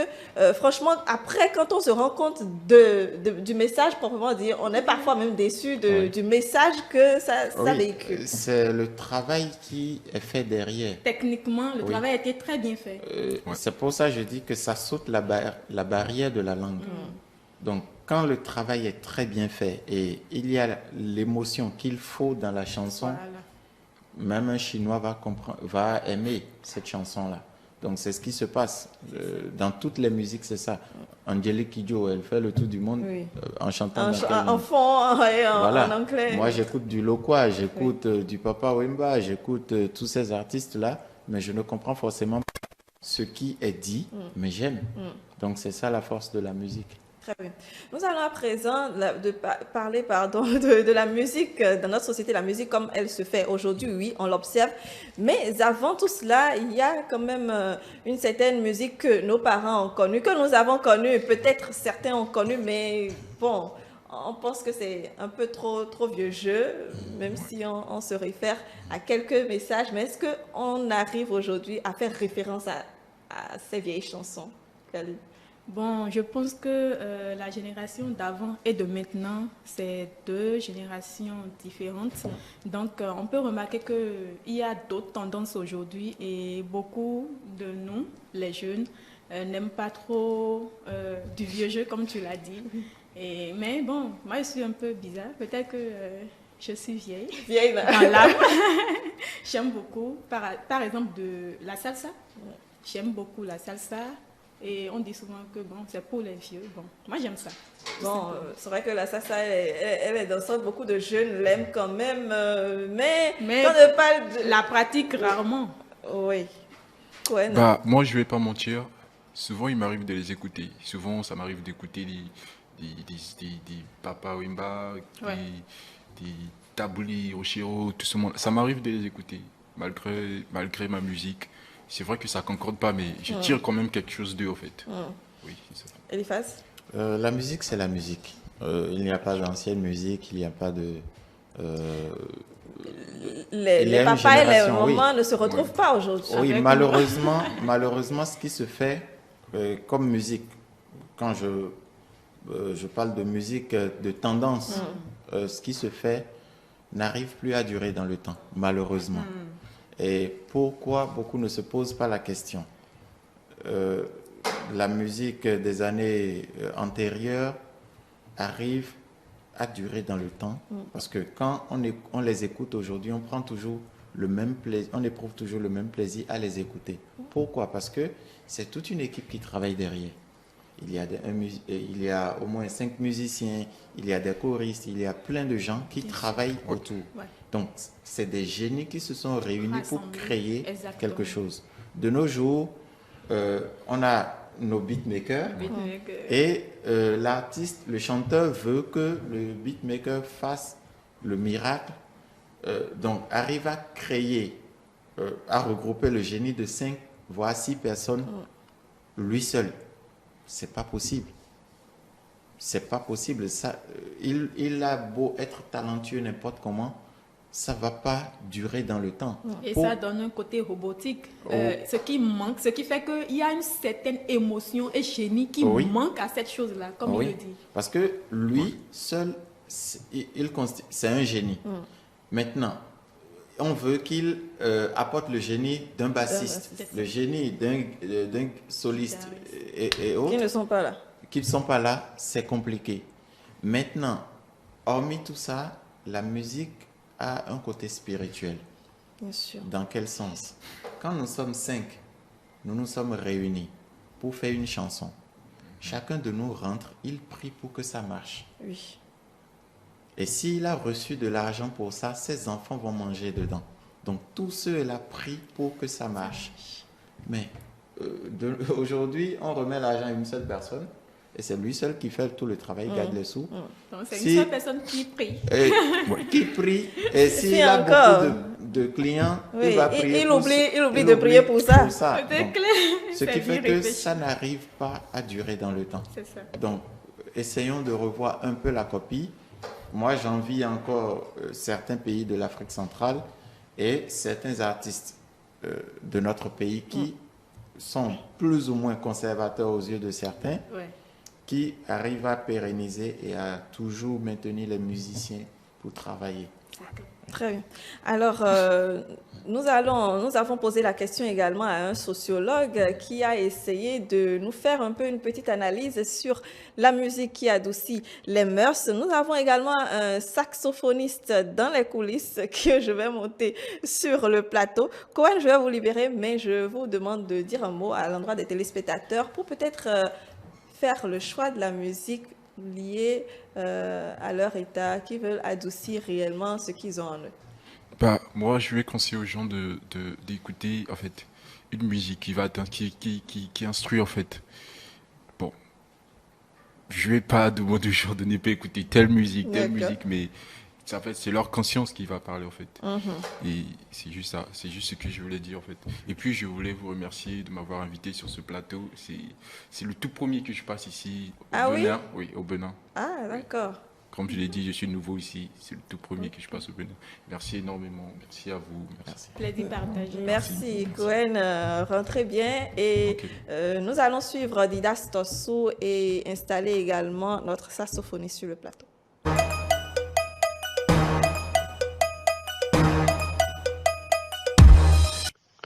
franchement, après, quand on se rend compte du message, proprement dit, on est parfois même déçu du message que ça Oui, véhicule. c'est le travail qui est fait derrière. Techniquement, le Oui. travail a été très bien fait. C'est pour ça que je dis que ça saute la barrière de la langue. Donc, quand le travail est très bien fait et il y a l'émotion qu'il faut dans la chanson, Voilà. même un Chinois va aimer cette chanson-là. Donc, c'est ce qui se passe. Dans toutes les musiques, c'est ça. Angélique Kidjo, elle fait le tour du monde Oui. en chantant dans quelle En langue? fond et Voilà. en anglais. Moi, j'écoute du Lokwa, j'écoute du Papa Wemba, j'écoute tous ces artistes-là, mais je ne comprends forcément pas ce qui est dit, mais j'aime. Donc, c'est ça la force de la musique. Très bien. Nous allons à présent parler de la musique dans notre société, la musique comme elle se fait aujourd'hui, oui, on l'observe. Mais avant tout cela, il y a quand même une certaine musique que nos parents ont connue, que nous avons connue, peut-être certains ont connue, mais bon, on pense que c'est un peu trop vieux jeu, même si on se réfère à quelques messages. Mais est-ce qu'on arrive aujourd'hui à faire référence à ces vieilles chansons? Bon, je pense que la génération d'avant et de maintenant, c'est deux générations différentes. Donc, on peut remarquer qu'il y a d'autres tendances aujourd'hui et beaucoup de nous, les jeunes, n'aiment pas trop du vieux jeu, comme tu l'as dit. Mais bon, moi, je suis un peu bizarre. Peut-être que je suis vieille. Vieille, Dans l'âme. J'aime beaucoup, par exemple, de la salsa. J'aime beaucoup la salsa. Et on dit souvent que bon, c'est pour les vieux. Bon, moi j'aime ça. Bon, c'est vrai que la salsa, elle est dansante. Beaucoup de jeunes l'aiment quand même. Mais quand on parle de... la pratique rarement. Oui. Ouais, non. Bah, moi, je vais pas mentir. Souvent, il m'arrive de les écouter. Souvent, ça m'arrive d'écouter des Papa Wemba, Ouais. des Tabouli, Oshiro, tout ce monde. Ça m'arrive de les écouter, malgré ma musique. C'est vrai que ça concorde pas, mais je tire quand même quelque chose d'eux, en fait. Oui, c'est ça. Eliphas? La musique, c'est la musique. Il n'y a pas d'ancienne musique, il n'y a pas de... il y Les a une papas et les génération, oui. mamans ne se retrouvent pas aujourd'hui. Oui, Avec malheureusement, ce qui se fait comme musique, quand je parle de musique de tendance, ce qui se fait n'arrive plus à durer dans le temps, malheureusement. Et pourquoi beaucoup ne se posent pas la question? La musique des années antérieures arrive à durer dans le temps, parce que quand on les écoute aujourd'hui, on prend toujours le même plaisir, on éprouve toujours le même plaisir à les écouter. Pourquoi? Parce que c'est toute une équipe qui travaille derrière. Il y a au moins 5 musiciens, il y a des choristes, il y a plein de gens qui travaillent autour. Ouais. Donc, c'est des génies qui se sont réunis pour Rassemblés, créer exactement. quelque chose. De nos jours, on a nos beatmakers et l'artiste, le chanteur veut que le beatmaker fasse le miracle, donc arrive à créer, à regrouper le génie de 5 voire 6 personnes lui seul. C'est pas possible. c'est pas possible. Ça, il a beau être talentueux n'importe comment, ça va pas durer dans le temps. Et Pour- ça donne un côté robotique. Oh. Ce qui manque, ce qui fait qu'il y a une certaine émotion et génie qui Oui. manque à cette chose-là, comme Oui, il le dit. parce que lui seul, c'est un génie. Maintenant, on veut qu'il apporte le génie d'un bassiste, bassiste. le génie d'un soliste et autres. Qui ne sont pas là. Qui ne sont pas là, c'est compliqué. Maintenant, hormis tout ça, la musique a un côté spirituel. Bien sûr. Dans quel sens? Quand nous sommes 5, nous nous sommes réunis pour faire une chanson. Chacun de nous rentre, il prie pour que ça marche. Oui. Et s'il a reçu de l'argent pour ça, ses enfants vont manger dedans. Donc tous ceux là prient pour que ça marche. Mais aujourd'hui, on remet l'argent à une seule personne et c'est lui seul qui fait tout le travail, garde les sous. Donc, c'est Si- une seule personne qui prie. Et, qui prie. Et s'il Si a encore. beaucoup de clients, Oui, il va prier. il pour oublie- ça. il oublie de prier pour ça. C'est Donc, clair. ce qui C'est fait bien que réfléchi. ça n'arrive pas à durer dans le temps. C'est ça. Donc, essayons de revoir un peu la copie. Moi, j'envie encore certains pays de l'Afrique centrale et certains artistes de notre pays qui sont plus ou moins conservateurs aux yeux de certains, Ouais. qui arrivent à pérenniser et à toujours maintenir les musiciens pour travailler. Très bien. Alors, nous avons posé la question également à un sociologue qui a essayé de nous faire un peu une petite analyse sur la musique qui adoucit les mœurs. Nous avons également un saxophoniste dans les coulisses que je vais monter sur le plateau. Cohen, je vais vous libérer, mais je vous demande de dire un mot à l'endroit des téléspectateurs pour peut-être faire le choix de la musique liés à leur état, qui veulent adoucir réellement ce qu'ils ont en eux. Bah, moi, je vais conseiller aux gens d'écouter en fait une musique qui instruit en fait. Bon, je vais pas demander aux gens de ne pas écouter telle musique, D'accord. mais en fait, c'est leur conscience qui va parler en fait. Et c'est juste ça, c'est juste ce que je voulais dire en fait. Et puis, je voulais vous remercier de m'avoir invité sur ce plateau. C'est le tout premier que je passe ici au Ah oui? Bénin. Oui, au Bénin. Ah, d'accord. Comme je l'ai dit, je suis nouveau ici. C'est le tout premier que je passe au Bénin. Merci énormément. Merci à vous. Merci. Plaisir partagé. Merci, Cohen. Rentrez bien. Et Ok. nous allons suivre Didas Tossou et installer également notre saxophoniste sur le plateau.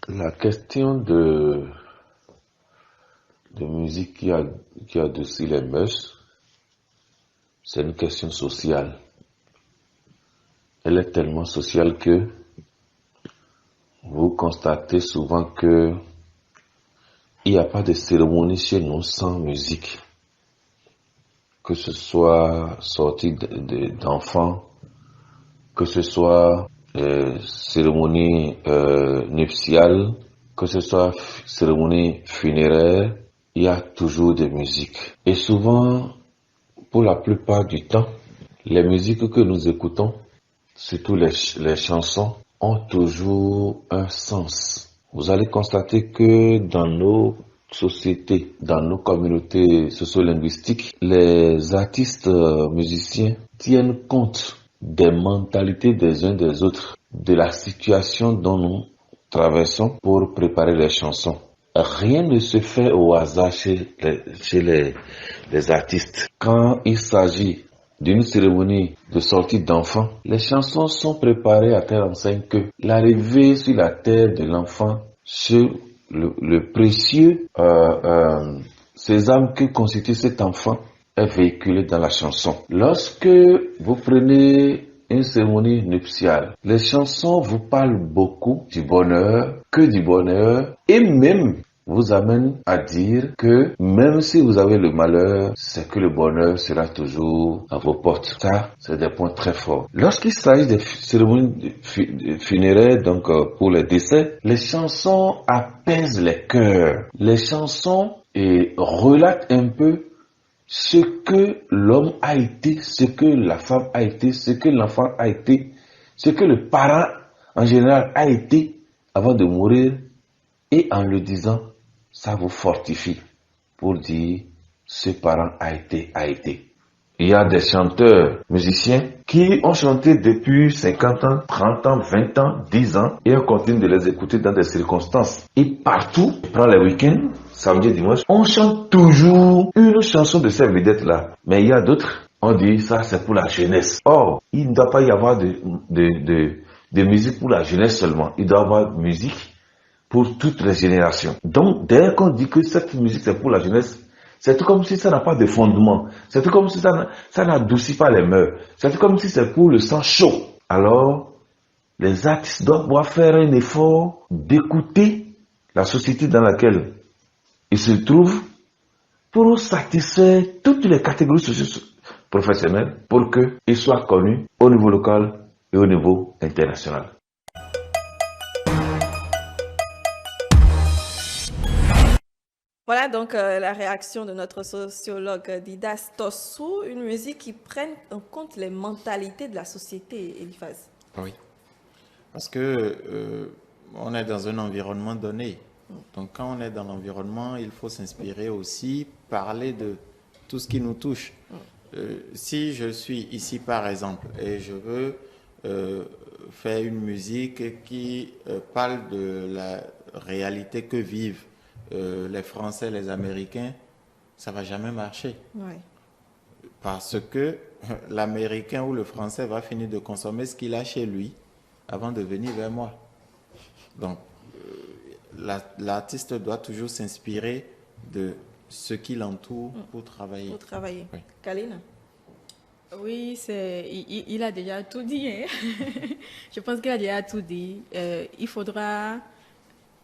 La question de musique qui adoucit les mœurs, c'est une question sociale. Elle est tellement sociale que vous constatez souvent que il n'y a pas de cérémonie chez nous sans musique. Que ce soit sortie d'enfants, que ce soit cérémonie nuptiale, que ce soit cérémonie funéraire, il y a toujours de musique. Et souvent, pour la plupart du temps, les musiques que nous écoutons, surtout les chansons, ont toujours un sens. Vous allez constater que dans nos sociétés, dans nos communautés sociolinguistiques, les artistes musiciens tiennent compte des mentalités des uns des autres, de la situation dont nous traversons pour préparer les chansons. Rien ne se fait au hasard chez les artistes. Quand il s'agit d'une cérémonie de sortie d'enfant, les chansons sont préparées à telle enseigne que l'arrivée sur la terre de l'enfant, sur le précieux sésame que constitue cet enfant, est véhiculé dans la chanson. Lorsque vous prenez une cérémonie nuptiale, les chansons vous parlent beaucoup du bonheur, que du bonheur, et même vous amènent à dire que même si vous avez le malheur, c'est que le bonheur sera toujours à vos portes. Ça, c'est des points très forts. Lorsqu'il s'agit des cérémonies funéraires, donc pour les décès, les chansons apaisent les cœurs. Les chansons relatent un peu ce que l'homme a été, ce que la femme a été, ce que l'enfant a été, ce que le parent en général a été avant de mourir, et en le disant, ça vous fortifie pour dire ce parent a été, a été. Il y a des chanteurs, musiciens qui ont chanté depuis 50 ans, 30 ans, 20 ans, 10 ans et on continue de les écouter dans des circonstances. Et partout, pendant les week-ends, samedi et dimanche, on chante toujours une chanson de ces vedettes-là. Mais il y a d'autres, on dit ça c'est pour la jeunesse. Or, il ne doit pas y avoir de musique pour la jeunesse seulement. Il doit y avoir musique pour toutes les générations. Donc, dès qu'on dit que cette musique c'est pour la jeunesse, c'est tout comme si ça n'a pas de fondement. C'est tout comme si ça n'adoucit pas les mœurs. C'est tout comme si c'est pour le sang chaud. Alors, les artistes doivent pouvoir faire un effort d'écouter la société dans laquelle ils se trouvent pour satisfaire toutes les catégories socio-professionnelles pour qu'ils soient connus au niveau local et au niveau international. Voilà donc la réaction de notre sociologue Didas Tossou, une musique qui prenne en compte les mentalités de la société, Eliphaz. Oui, parce que on est dans un environnement donné. Donc quand on est dans l'environnement, il faut s'inspirer aussi, parler de tout ce qui nous touche. Si je suis ici par exemple et je veux faire une musique qui parle de la réalité que vivent les Français, les Américains, ça va jamais marcher. Ouais. Parce que l'Américain ou le Français va finir de consommer ce qu'il a chez lui avant de venir vers moi. Donc, l'artiste doit toujours s'inspirer de ce qui l'entoure pour travailler. Pour travailler. Oui. Kalina? Oui, il a déjà tout dit. Hein. Je pense qu'il a déjà tout dit. Il faudra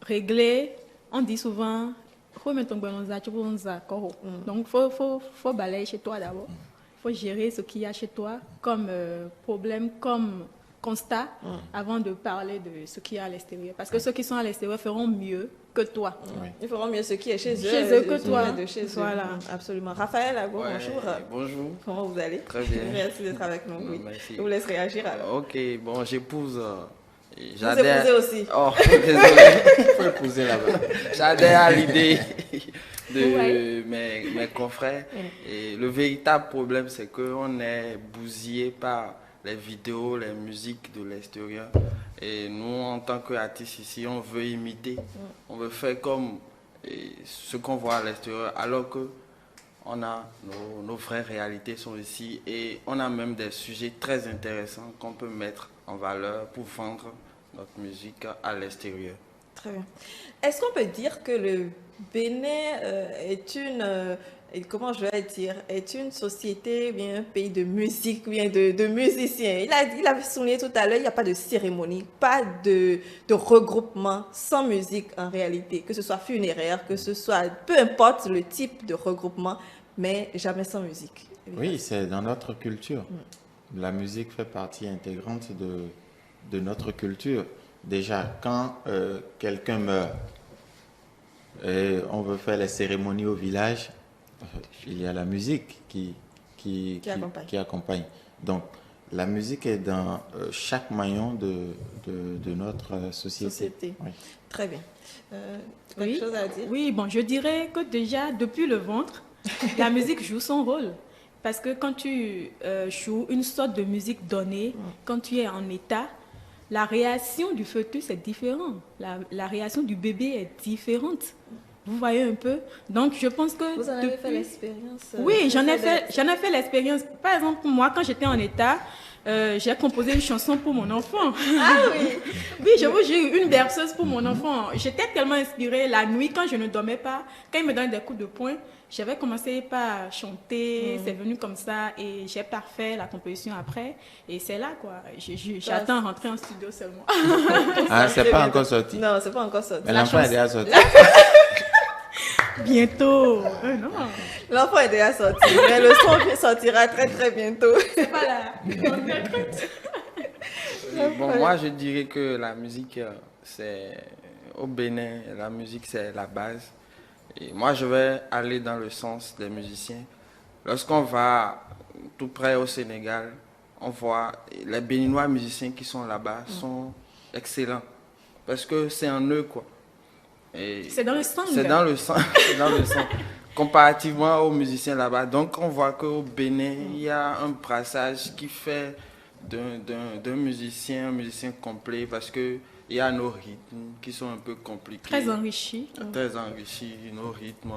régler. On dit souvent, donc faut balayer chez toi d'abord. Il faut gérer ce qu'il y a chez toi comme problème, comme constat, avant de parler de ce qu'il y a à l'extérieur. Parce que ceux qui sont à l'extérieur feront mieux que toi. Ils feront mieux ce qui est chez eux. Chez eux que toi. De chez Voilà. Eux. Absolument. Raphaël Ago, bonjour. Bonjour. Comment vous allez? Très bien. Merci d'être avec nous. Oui. Merci. Je vous laisse réagir alors. Ok, bon, j'épouse. Vous épousez aussi. Oh, désolé. Il faut épouser là-bas. J'adhère à l'idée de mes confrères. Et le véritable problème, c'est qu'on est bousillé par les vidéos, les musiques de l'extérieur. Et nous, en tant qu'artistes ici, on veut imiter. On veut faire comme ce qu'on voit à l'extérieur, alors que on a nos vraies réalités sont ici et on a même des sujets très intéressants qu'on peut mettre en valeur pour vendre notre musique à l'extérieur. Très bien. Est-ce qu'on peut dire que le Bénin est une, comment je vais dire, est une société, bien un pays de musique, bien de musiciens? Il a souligné tout à l'heure, il n'y a pas de cérémonie, pas de regroupement sans musique en réalité, que ce soit funéraire, que ce soit, peu importe le type de regroupement, mais jamais sans musique. Oui, c'est dans notre culture. La musique fait partie intégrante de notre culture. Déjà, quand quelqu'un meurt et on veut faire les cérémonies au village, il y a la musique qui accompagne. Donc, la musique est dans chaque maillon de notre société. Oui. Très bien. Quelque chose à dire? Oui, bon, je dirais que déjà, depuis le ventre, la musique joue son rôle. Parce que quand tu joues une sorte de musique donnée, quand tu es en état, la réaction du fœtus est différente. La réaction du bébé est différente. Vous voyez un peu? Donc, je pense que... Vous en avez fait l'expérience? Oui, j'en ai fait l'expérience. Par exemple, moi, quand j'étais en état, j'ai composé une chanson pour mon enfant. Ah oui? Oui, j'ai eu une berceuse pour mon enfant. J'étais tellement inspirée la nuit, quand je ne dormais pas, quand il me donnait des coups de poing, j'avais commencé par chanter, c'est venu comme ça et j'ai parfait la composition après. Et c'est là, quoi. J'attends rentrer en studio seulement. Ah, c'est pas encore sorti? Non, c'est pas encore sorti. Mais l'enfant est déjà sorti. Bientôt. Non. L'enfant est déjà sorti, mais le son sortira très très bientôt. C'est pas là. Bon, moi, je dirais que la musique, c'est au Bénin, la musique, c'est la base. Et moi, je vais aller dans le sens des musiciens. Lorsqu'on va tout près au Sénégal, on voit les Béninois musiciens qui sont là-bas sont excellents. Parce que c'est en eux, quoi. C'est dans le sang. C'est dans le sang. C'est dans le sang. comparativement aux musiciens là-bas. Donc, on voit qu'au Bénin, il y a un brassage qui fait d'un musicien un musicien complet parce qu'il y a nos rythmes qui sont un peu compliqués. Très enrichis. Très enrichis, nos rythmes.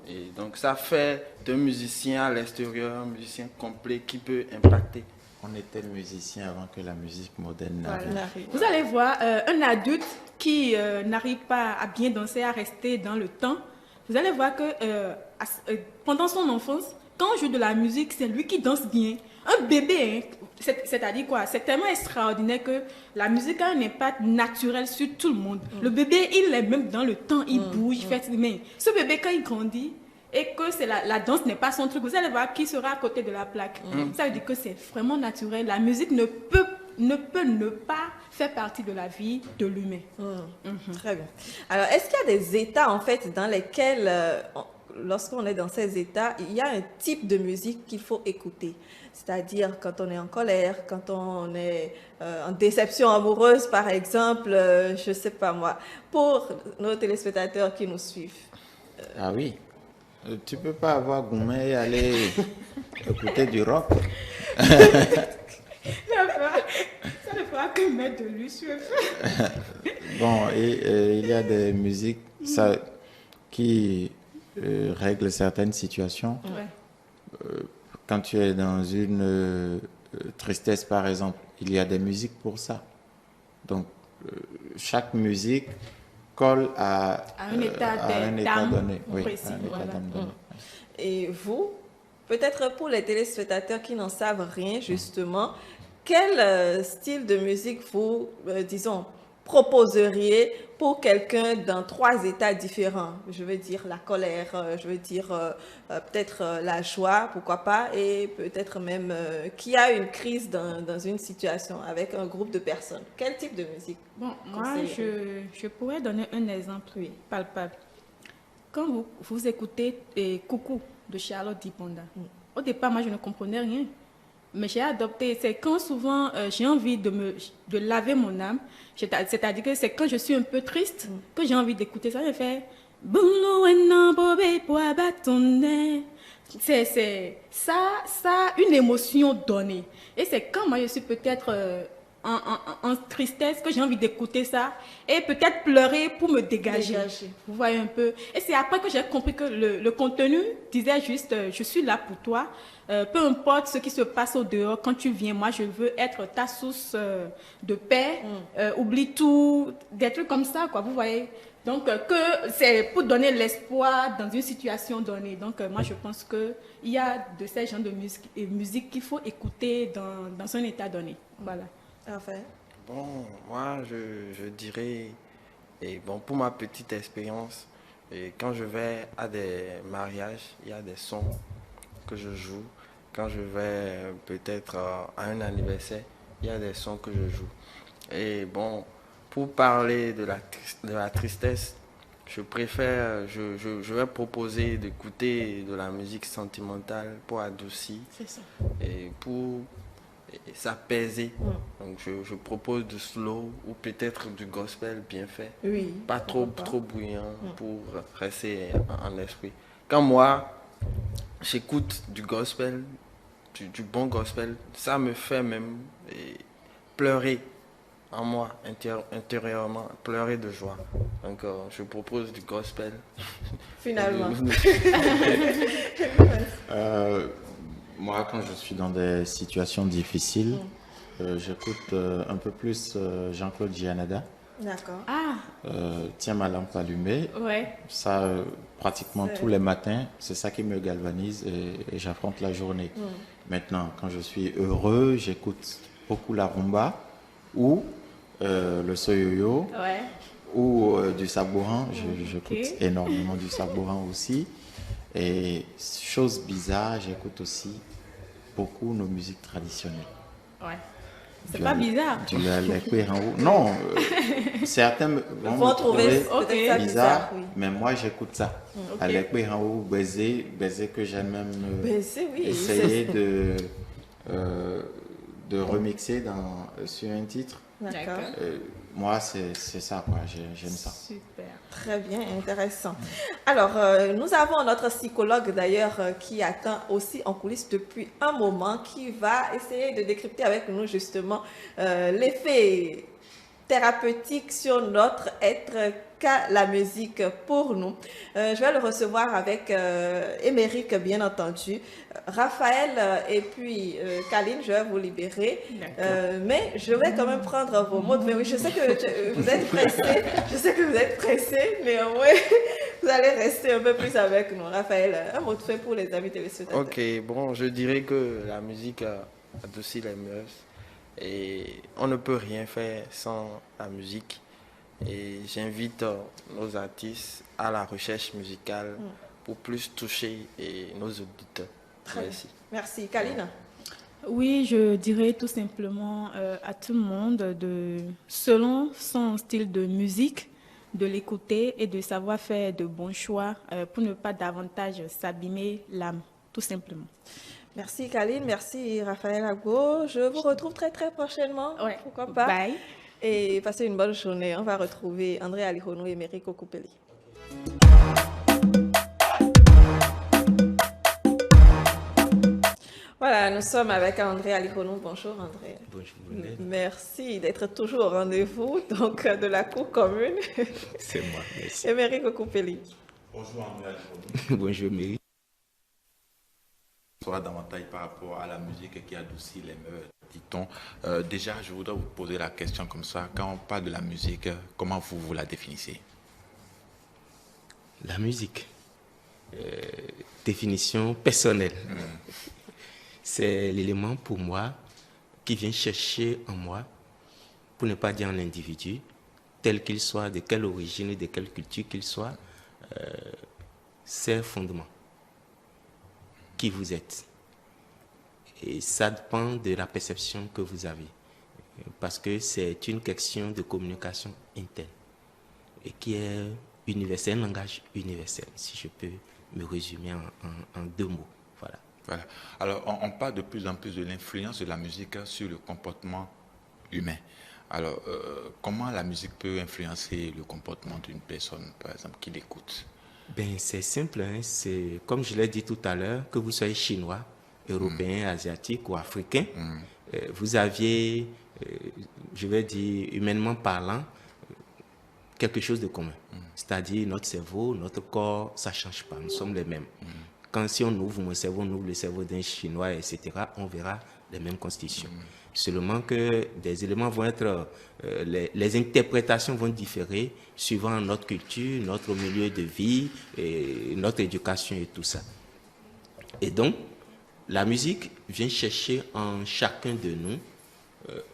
Et donc, ça fait d'un musicien à l'extérieur, un musicien complet qui peut impacter. On était musicien avant que la musique moderne n'arrive. Voilà. Vous allez voir, un adulte qui n'arrive pas à bien danser, à rester dans le temps, vous allez voir que pendant son enfance, quand on joue de la musique, c'est lui qui danse bien. Un bébé, hein, c'est-à-dire quoi? C'est tellement extraordinaire que la musique a un impact naturel sur tout le monde. Le bébé, il est même dans le temps, il bouge, il fait... Mais ce bébé, quand il grandit, et que la danse n'est pas son truc, vous allez voir qui sera à côté de la plaque. Ça veut dire que c'est vraiment naturel. La musique ne peut ne pas faire partie de la vie de l'humain. Très bien. Alors, est-ce qu'il y a des états, en fait, dans lesquels, lorsqu'on est dans ces états, il y a un type de musique qu'il faut écouter? C'est-à-dire quand on est en colère, quand on est en déception amoureuse, par exemple, je ne sais pas moi, pour nos téléspectateurs qui nous suivent. Ah oui. Tu peux pas avoir Goumé et aller écouter du rock. Ça ne fera que mettre de l'huile sur le feu. Bon, et il y a des musiques qui règlent certaines situations. Quand tu es dans une tristesse, par exemple, il y a des musiques pour ça. Donc, chaque musique colle à un état donné. Oui, précis, à un état d'âme donné. Et vous, peut-être pour les téléspectateurs qui n'en savent rien, justement, quel style de musique vous, disons, proposeriez pour quelqu'un dans 3 états différents? Je veux dire la colère, je veux dire peut-être la joie, pourquoi pas, et peut-être même qui a une crise dans une situation avec un groupe de personnes. Quel type de musique? Bon, moi, je pourrais donner un exemple palpable. Quand vous écoutez Coucou de Charlotte Dipanda, au départ, moi, je ne comprenais rien. Mais j'ai adopté, c'est quand souvent j'ai envie de laver mon âme, c'est-à-dire que c'est quand je suis un peu triste que j'ai envie d'écouter ça. Je fais c'est ça, une émotion donnée. Et c'est quand moi je suis peut-être en tristesse que j'ai envie d'écouter ça et peut-être pleurer pour me dégager. Vous voyez un peu. Et c'est après que j'ai compris que le contenu disait juste je suis là pour toi. Peu importe ce qui se passe au dehors, quand tu viens, moi je veux être ta source de paix. Oublie tout, des trucs comme ça, quoi. Vous voyez. Donc que c'est pour donner l'espoir dans une situation donnée. Donc moi je pense que il y a de ces genres de musique qu'il faut écouter dans un état donné. Voilà. Enfin. Bon, moi je dirais, et bon, pour ma petite expérience, et quand je vais à des mariages, il y a des sons que je joue. Quand je vais peut-être à un anniversaire, il y a des sons que je joue. Et bon, pour parler de la tristesse, je préfère, je vais proposer d'écouter de la musique sentimentale pour adoucir et pour s'apaiser. Donc je propose du slow ou peut-être du gospel bien fait. Oui. Pas trop bruyant pour rester en esprit. Quand moi, j'écoute du gospel, du bon gospel, ça me fait même pleurer en moi, intérieurement, pleurer de joie. Donc je propose du gospel. Finalement. Moi, quand je suis dans des situations difficiles, j'écoute un peu plus Jean-Claude Gianada. D'accord. Tiens ma lampe allumée. Ouais. Ça, pratiquement tous les matins, c'est ça qui me galvanise et j'affronte la journée. Maintenant, quand je suis heureux, j'écoute beaucoup la rumba ou le soyoyo ou du sabouran. J'écoute énormément du sabouran aussi. Et chose bizarre, j'écoute aussi beaucoup nos musiques traditionnelles. Ouais. C'est pas bizarre. Non, certains vont trouver peut-être bizarre, oui. mais moi j'écoute ça. Alekwe Hanou, baiser que j'ai même essayé de remixer sur un titre. D'accord. moi, c'est ça, quoi. J'aime ça. Super. Très bien, intéressant. Alors, nous avons notre psychologue d'ailleurs qui attend aussi en coulisses depuis un moment, qui va essayer de décrypter avec nous justement l'effet thérapeutique sur notre être qu'a la musique pour nous. Je vais le recevoir avec Émeric, bien entendu, Raphaël et puis Kaline, je vais vous libérer. Mais je vais quand même prendre vos mots. Mais oui, je sais que vous êtes pressés. Je sais que vous êtes pressés, mais vous allez rester un peu plus avec nous. Raphaël, un mot de fait pour les amis téléspectateurs. Ok, bon, je dirais que la musique adoucit les mœurs et on ne peut rien faire sans la musique. Et j'invite nos artistes à la recherche musicale pour plus toucher nos auditeurs. Merci. Merci. Kaline? Oui, je dirais tout simplement à tout le monde, selon son style de musique, de l'écouter et de savoir faire de bons choix pour ne pas davantage s'abîmer l'âme, tout simplement. Merci Kaline, merci Raphaël Agbo. Je vous retrouve très très prochainement. Ouais. Pourquoi pas? Bye. Et passez une bonne journée. On va retrouver André Alirono et Émeric Okupeli. Voilà, nous sommes avec André Alirono. Bonjour André. Bonjour. Merci d'être toujours au rendez-vous donc, de la cour commune. C'est moi, merci. Émeric Okupeli. Bonjour André Alirono. Bonjour Mary. Soit davantage par rapport à la musique qui adoucit les mœurs, dit-on. Déjà, je voudrais vous poser la question comme ça. Quand on parle de la musique, comment vous la définissez? La musique, définition personnelle. C'est l'élément pour moi qui vient chercher en moi, pour ne pas dire en individu, tel qu'il soit, de quelle origine et de quelle culture qu'il soit, ses fondements. Qui vous êtes. Et ça dépend de la perception que vous avez. Parce que c'est une question de communication interne et qui est universel, un langage universel, si je peux me résumer en deux mots. Voilà. Voilà. Alors, on parle de plus en plus de l'influence de la musique sur le comportement humain. Alors, comment la musique peut influencer le comportement d'une personne, par exemple, qui l'écoute? Ben, c'est simple, hein. C'est comme je l'ai dit tout à l'heure, que vous soyez chinois, européen, asiatique ou africain, vous aviez, je vais dire, humainement parlant, quelque chose de commun. C'est-à-dire notre cerveau, notre corps, ça ne change pas, nous sommes les mêmes. Quand si on ouvre mon cerveau, on ouvre le cerveau d'un chinois, etc., on verra les mêmes constitutions. Seulement que des éléments vont être, les interprétations vont différer suivant notre culture, notre milieu de vie, et notre éducation et tout ça. Et donc, la musique vient chercher en chacun de nous,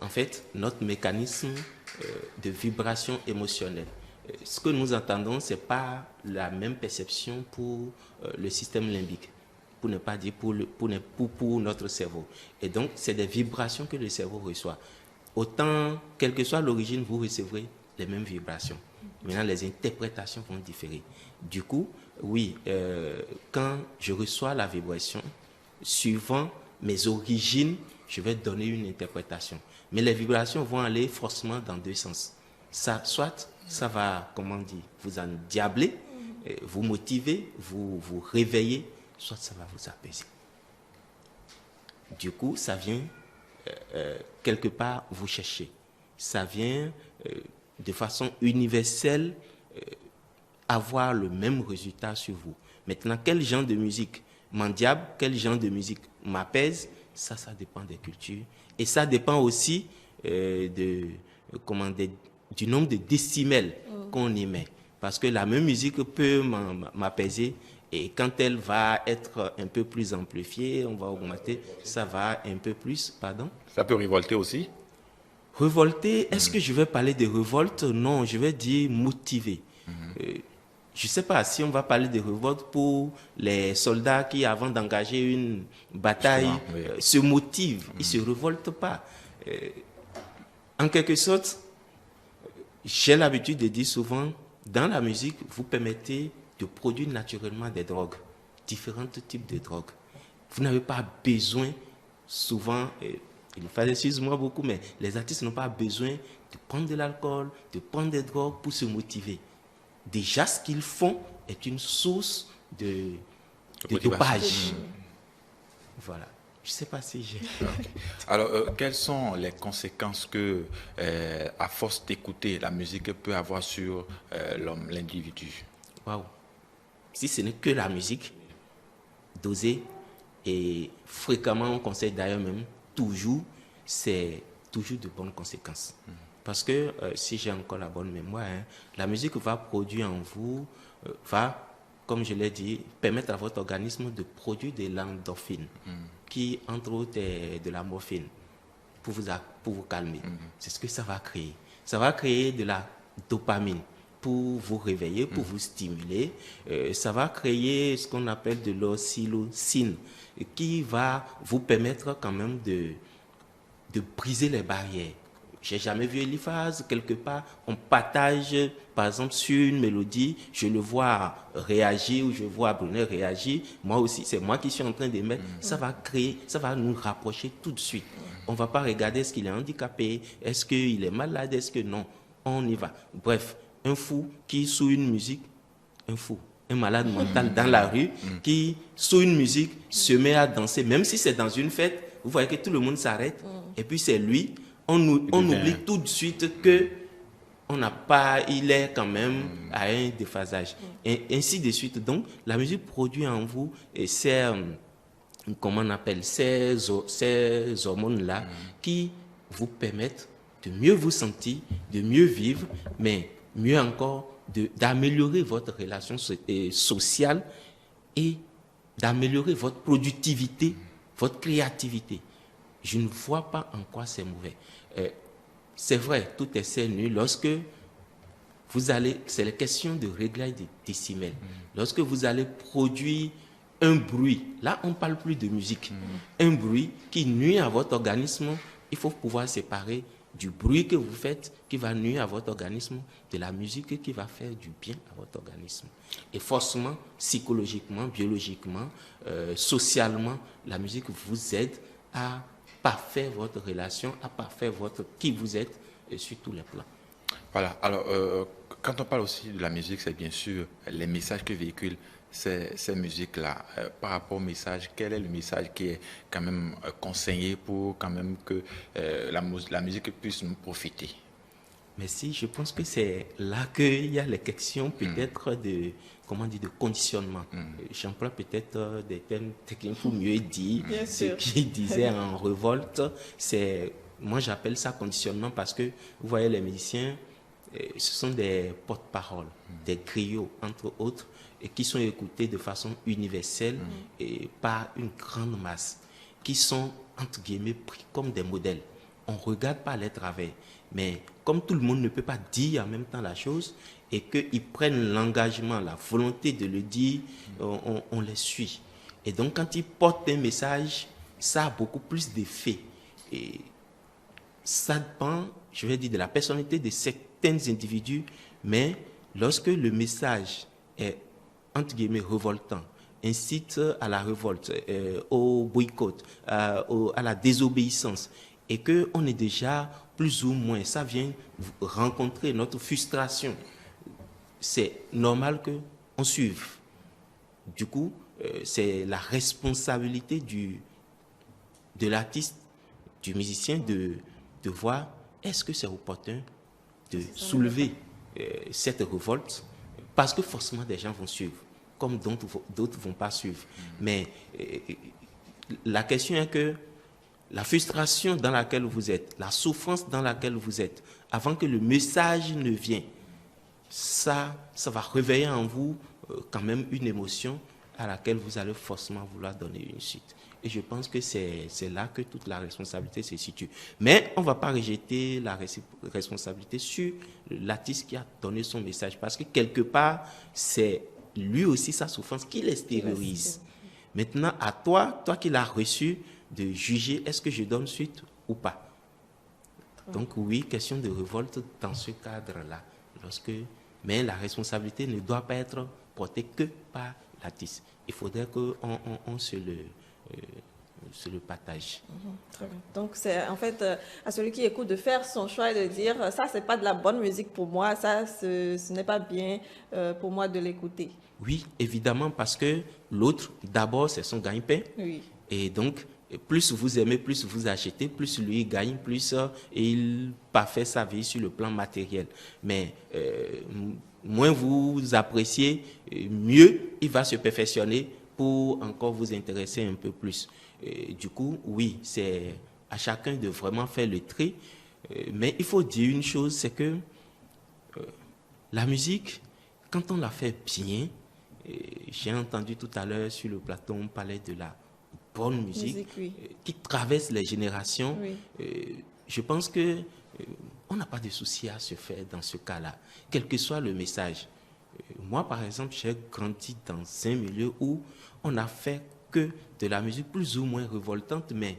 en fait, notre mécanisme de vibration émotionnelle. Ce que nous entendons, ce n'est pas la même perception pour le système limbique, pour ne pas dire pour notre cerveau. Et donc, c'est des vibrations que le cerveau reçoit. Autant, quelle que soit l'origine, vous recevrez les mêmes vibrations. Maintenant, les interprétations vont différer. Du coup, oui, quand je reçois la vibration, suivant mes origines, je vais donner une interprétation. Mais les vibrations vont aller forcément dans deux sens. Ça, soit ça va, comment dire, vous endiabler, vous motiver, vous réveiller, soit ça va vous apaiser. Du coup, ça vient quelque part vous chercher. Ça vient de façon universelle avoir le même résultat sur vous. Maintenant, quel genre de musique m'endiable, quel genre de musique m'apaise, ça dépend des cultures. Et ça dépend aussi du nombre de décimèles qu'on y met. Parce que la même musique peut m'apaiser et quand elle va être un peu plus amplifiée, on va augmenter, ça va un peu plus, pardon. Ça peut révolter aussi? Révolter, est-ce que je vais parler de révolte? Non, je vais dire motiver. Je ne sais pas si on va parler de révolte pour les soldats qui, avant d'engager une bataille, se motivent. Ils ne se révoltent pas. En quelque sorte, j'ai l'habitude de dire souvent, dans la musique, vous permettez de produire naturellement des drogues, différents types de drogues. Vous n'avez pas besoin, souvent, il me fait excuse-moi beaucoup, mais les artistes n'ont pas besoin de prendre de l'alcool, de prendre des drogues pour se motiver. Déjà, ce qu'ils font est une source de dopage. Voilà. Je ne sais pas si j'ai... Alors, quelles sont les conséquences que, à force d'écouter la musique, peut avoir sur l'homme, l'individu? Waouh. Si ce n'est que la musique, dosée, et fréquemment, on conseille d'ailleurs même, toujours, c'est toujours de bonnes conséquences. Parce que, si j'ai encore la bonne mémoire, la musique va produire en vous, comme je l'ai dit, permettre à votre organisme de produire de l'endorphine, qui, entre autres, est de la morphine, pour vous calmer. C'est ce que ça va créer. Ça va créer de la dopamine pour vous réveiller, pour vous stimuler. Ça va créer ce qu'on appelle de l'ocytocine, qui va vous permettre quand même de briser les barrières. J'ai jamais vu Eliphaz, quelque part, on partage, par exemple, sur une mélodie, je le vois réagir ou je vois Brunel réagir. Moi aussi, c'est moi qui suis en train de mettre. Ça va créer, ça va nous rapprocher tout de suite. On ne va pas regarder est-ce qu'il est handicapé, est-ce qu'il est malade, est-ce que non. On y va. Bref, un fou qui, sous une musique, un malade mental dans la rue, qui, sous une musique, se met à danser, même si c'est dans une fête, vous voyez que tout le monde s'arrête, et puis c'est lui. On oublie tout de suite que il est quand même à un déphasage. Et ainsi de suite. Donc, la musique produit en vous ces hormones-là qui vous permettent de mieux vous sentir, de mieux vivre, mais mieux encore, d'améliorer votre relation sociale et d'améliorer votre productivité, votre créativité. Je ne vois pas en quoi c'est mauvais. C'est vrai, tout est nul lorsque vous allez, c'est la question de réglage des décimètres. Lorsque vous allez produire un bruit, là on ne parle plus de musique, un bruit qui nuit à votre organisme, il faut pouvoir séparer du bruit que vous faites qui va nuire à votre organisme de la musique qui va faire du bien à votre organisme. Et forcément, psychologiquement, biologiquement, socialement, la musique vous aide à parfaire votre relation, à parfaire qui vous êtes sur tous les plans. Voilà, alors quand on parle aussi de la musique, c'est bien sûr les messages que véhiculent ces musiques-là. Par rapport au message, quel est le message qui est quand même conseillé pour quand même que la musique puisse nous profiter? Merci, je pense que c'est là qu'il y a les questions peut-être de conditionnement. J'emploie peut-être des termes techniques pour mieux dire ce qu'il disait en révolte. Moi, j'appelle ça conditionnement parce que, vous voyez, les musiciens, ce sont des porte-paroles, des griots, entre autres, et qui sont écoutés de façon universelle et par une grande masse, qui sont, entre guillemets, pris comme des modèles. On ne regarde pas les travers. Mais comme tout le monde ne peut pas dire en même temps la chose, et qu'ils prennent l'engagement, la volonté de le dire, on les suit. Et donc, quand ils portent un message, ça a beaucoup plus d'effet. Et ça dépend, je vais dire, de la personnalité de certains individus, mais lorsque le message est, entre guillemets, révoltant, incite à la révolte, au boycott, à la désobéissance, et qu'on est déjà plus ou moins, ça vient rencontrer notre frustration, c'est normal qu'on suive. Du coup, c'est la responsabilité de l'artiste, du musicien, de voir est-ce que c'est opportun de soulever cette révolte, parce que forcément des gens vont suivre, comme d'autres ne vont pas suivre. Mais la question est que la frustration dans laquelle vous êtes, la souffrance dans laquelle vous êtes, avant que le message ne vienne, ça va réveiller en vous quand même une émotion à laquelle vous allez forcément vouloir donner une suite. Et je pense que c'est là que toute la responsabilité se situe. Mais on ne va pas rejeter la responsabilité sur l'artiste qui a donné son message, parce que quelque part, c'est lui aussi sa souffrance qui l'extériorise. Maintenant, à toi qui l'as reçu, de juger est-ce que je donne suite ou pas. Donc oui, question de révolte dans ce cadre-là. Mais la responsabilité ne doit pas être portée que par l'artiste. Il faudrait qu'on se le partage. Très bien. Donc, c'est en fait à celui qui écoute de faire son choix et de dire ça, c'est pas de la bonne musique pour moi, ça, ce n'est pas bien pour moi de l'écouter. Oui, évidemment, parce que l'autre, d'abord, c'est son gagne-pain. Oui. Et donc, plus vous aimez, plus vous achetez, plus lui gagne, plus il parfait sa vie sur le plan matériel. Mais moins vous appréciez, mieux il va se perfectionner pour encore vous intéresser un peu plus. Du coup, oui, c'est à chacun de vraiment faire le tri. Mais il faut dire une chose, c'est que la musique, quand on la fait bien, j'ai entendu tout à l'heure sur le plateau, on parlait de la bonne musique, oui. Qui traverse les générations. Oui. Je pense que on n'a pas de souci à se faire dans ce cas-là, quel que soit le message. Moi, par exemple, j'ai grandi dans un milieu où on n'a fait que de la musique plus ou moins révoltante, mais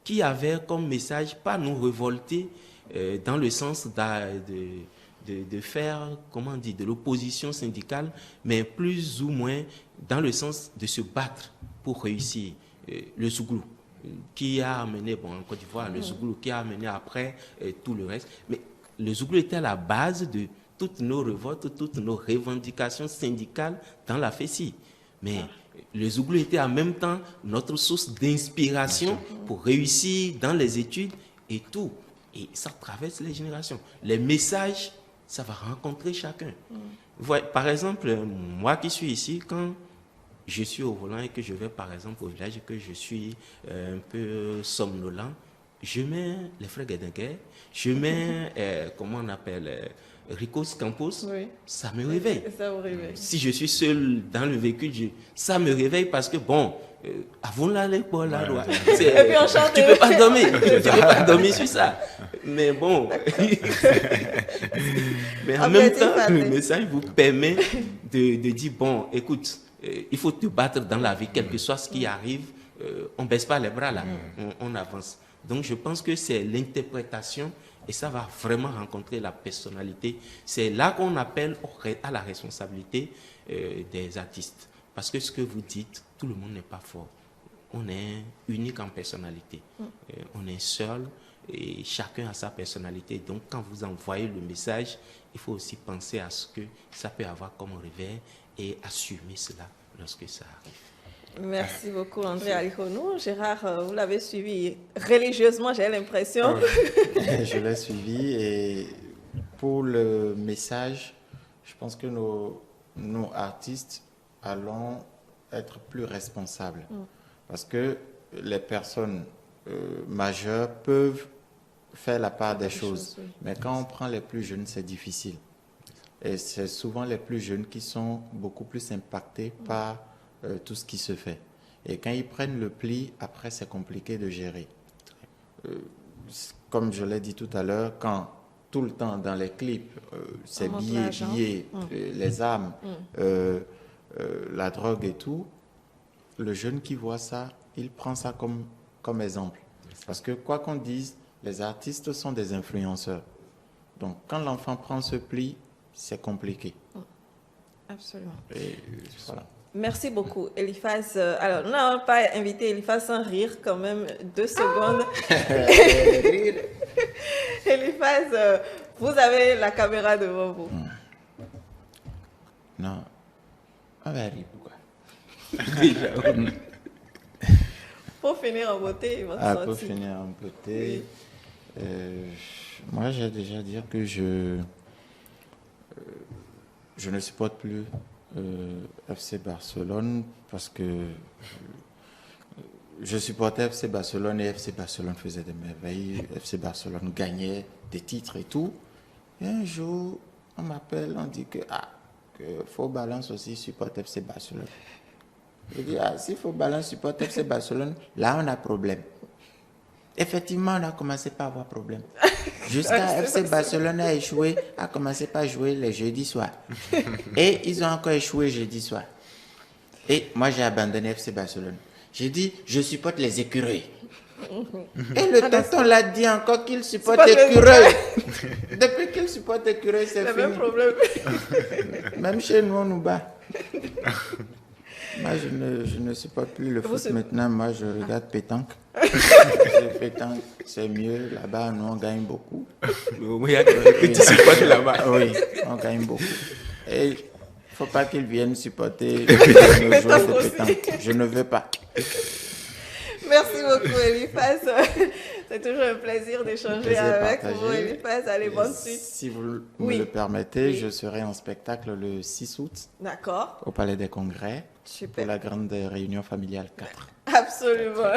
qui avait comme message pas nous révolter dans le sens de faire, comment on dit, de l'opposition syndicale, mais plus ou moins dans le sens de se battre pour réussir. Le Zouglou, qui a amené, bon, en Côte d'Ivoire, le Zouglou, qui a amené après tout le reste. Mais le Zouglou était à la base de toutes nos révoltes, toutes nos revendications syndicales dans la FESI. Mais le Zouglou était en même temps notre source d'inspiration pour réussir dans les études et tout. Et ça traverse les générations. Les messages, ça va rencontrer chacun. Par exemple, moi qui suis ici, quand je suis au volant et que je vais par exemple au village et que je suis un peu somnolent, je mets les frères Guédinguet, je mets, comment on appelle, Ricos Campos, Oui. ça me réveille. Ça vous réveille. Si je suis seul dans le véhicule, ça me réveille parce que bon, avant l'aller pour la loi, Et puis on chante. tu peux pas dormir, tu peux pas dormir sur ça. Mais bon, mais en même temps, le message vous permet de dire bon, écoute, il faut te battre dans la vie, quel que soit ce qui arrive, on baisse pas les bras là, on avance. Donc je pense que c'est l'interprétation et ça va vraiment rencontrer la personnalité. C'est là qu'on appelle à la responsabilité des artistes. Parce que ce que vous dites, tout le monde n'est pas fort. On est unique en personnalité. On est seul et chacun a sa personnalité. Donc quand vous envoyez le message, il faut aussi penser à ce que ça peut avoir comme réveil et assumer cela lorsque ça arrive. Merci beaucoup André Alihonou. Gérard, vous l'avez suivi religieusement, j'ai l'impression. Je l'ai suivi et pour le message, je pense que nos artistes allons être plus responsables parce que les personnes majeures peuvent faire la part des choses, oui. Mais quand on prend les plus jeunes, c'est difficile. Et c'est souvent les plus jeunes qui sont beaucoup plus impactés par tout ce qui se fait. Et quand ils prennent le pli, après, c'est compliqué de gérer. Comme je l'ai dit tout à l'heure, quand tout le temps dans les clips, c'est billets, les armes, la drogue et tout, le jeune qui voit ça, il prend ça comme exemple. Parce que quoi qu'on dise, les artistes sont des influenceurs. Donc, quand l'enfant prend ce pli, c'est compliqué. Absolument. Et voilà. Merci beaucoup, Eliphaz. Alors, nous n'avons pas invité Eliphaz sans rire quand même 2 secondes. Eliphaz, vous avez la caméra devant vous. Non. On va rire, pourquoi? Pour finir en beauté, pour finir en beauté, moi j'ai déjà dit que je ne supporte plus FC Barcelone parce que je supportais FC Barcelone et FC Barcelone faisait des merveilles, FC Barcelone gagnait des titres et tout. Et un jour, on m'appelle, on dit que Faux Balance aussi supporte FC Barcelone. Je dis, si Faux Balance supporte FC Barcelone, là on a problème. Effectivement, on a commencé par avoir problème. Jusqu'à FC Barcelone a commencé par jouer les jeudis soirs. Et ils ont encore échoué jeudi soir. Et moi, j'ai abandonné FC Barcelone. J'ai dit, je supporte les écureuils. Et le tonton l'a dit encore qu'il supporte écureuils. Depuis qu'il supporte écureuils, c'est fini. Le même problème. Même chez nous, on nous bat. Moi, je ne supporte plus le Vous foot maintenant. Moi, je regarde pétanque. Pétanque, c'est mieux. Là-bas, nous, on gagne beaucoup. Oui, que tu supportes là-bas. Oui, on gagne beaucoup. Et il ne faut pas qu'ils viennent supporter nos joueurs de pétanque. Je ne veux pas. Merci beaucoup, Eliphas. C'est toujours un plaisir d'échanger avec vous, Eliphas. Allez, bonne suite. Si vous me le permettez, je serai en spectacle le 6 août. D'accord. Au Palais des Congrès. Super. Pour la grande réunion familiale 4. Absolument.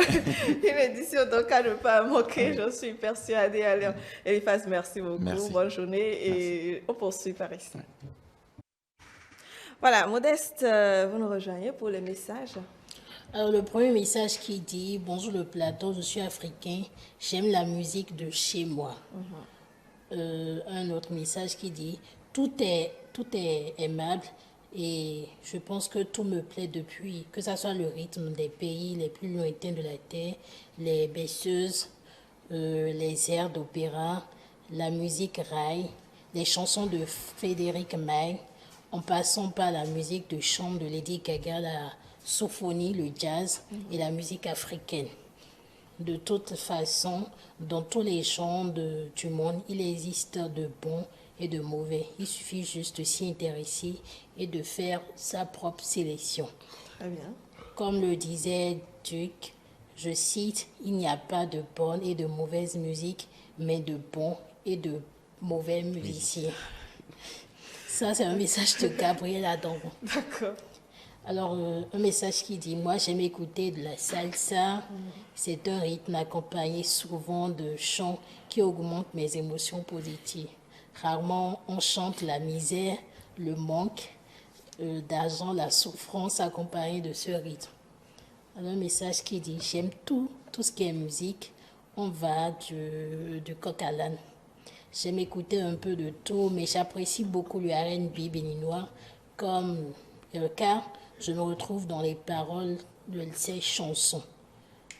Une édition donc à ne pas manquer, j'en suis persuadée. Allez, Eliphas, merci beaucoup. Merci. Bonne journée et on poursuit par ici. Voilà, Modeste, vous nous rejoignez pour les messages. Alors, le premier message qui dit « Bonjour le plateau, je suis africain, j'aime la musique de chez moi. Un autre message qui dit « Tout est aimable et je pense que tout me plaît depuis, que ce soit le rythme des pays les plus lointains de la terre, les berceuses, les airs d'opéra, la musique raï, les chansons de Frédéric Maille, en passant par la musique de chambre de Lady Gaga, la symphonie, le jazz et la musique africaine. De toute façon, dans tous les genres du monde, il existe de bons et de mauvais. Il suffit juste de s'y intéresser et de faire sa propre sélection. Très bien. Comme le disait Duc, je cite, « Il n'y a pas de bonne et de mauvaise musique, mais de bons et de mauvais musiciens. » Ça, c'est un message de Gabriel Adon. D'accord. Alors, un message qui dit, moi j'aime écouter de la salsa. C'est un rythme accompagné souvent de chants qui augmentent mes émotions positives. Rarement on chante la misère, le manque d'argent, la souffrance accompagnée de ce rythme. Alors, un message qui dit, j'aime tout ce qui est musique. On va du coq à l'âne. J'aime écouter un peu de tout, mais j'apprécie beaucoup le R&B béninois car je me retrouve dans les paroles de ces chansons.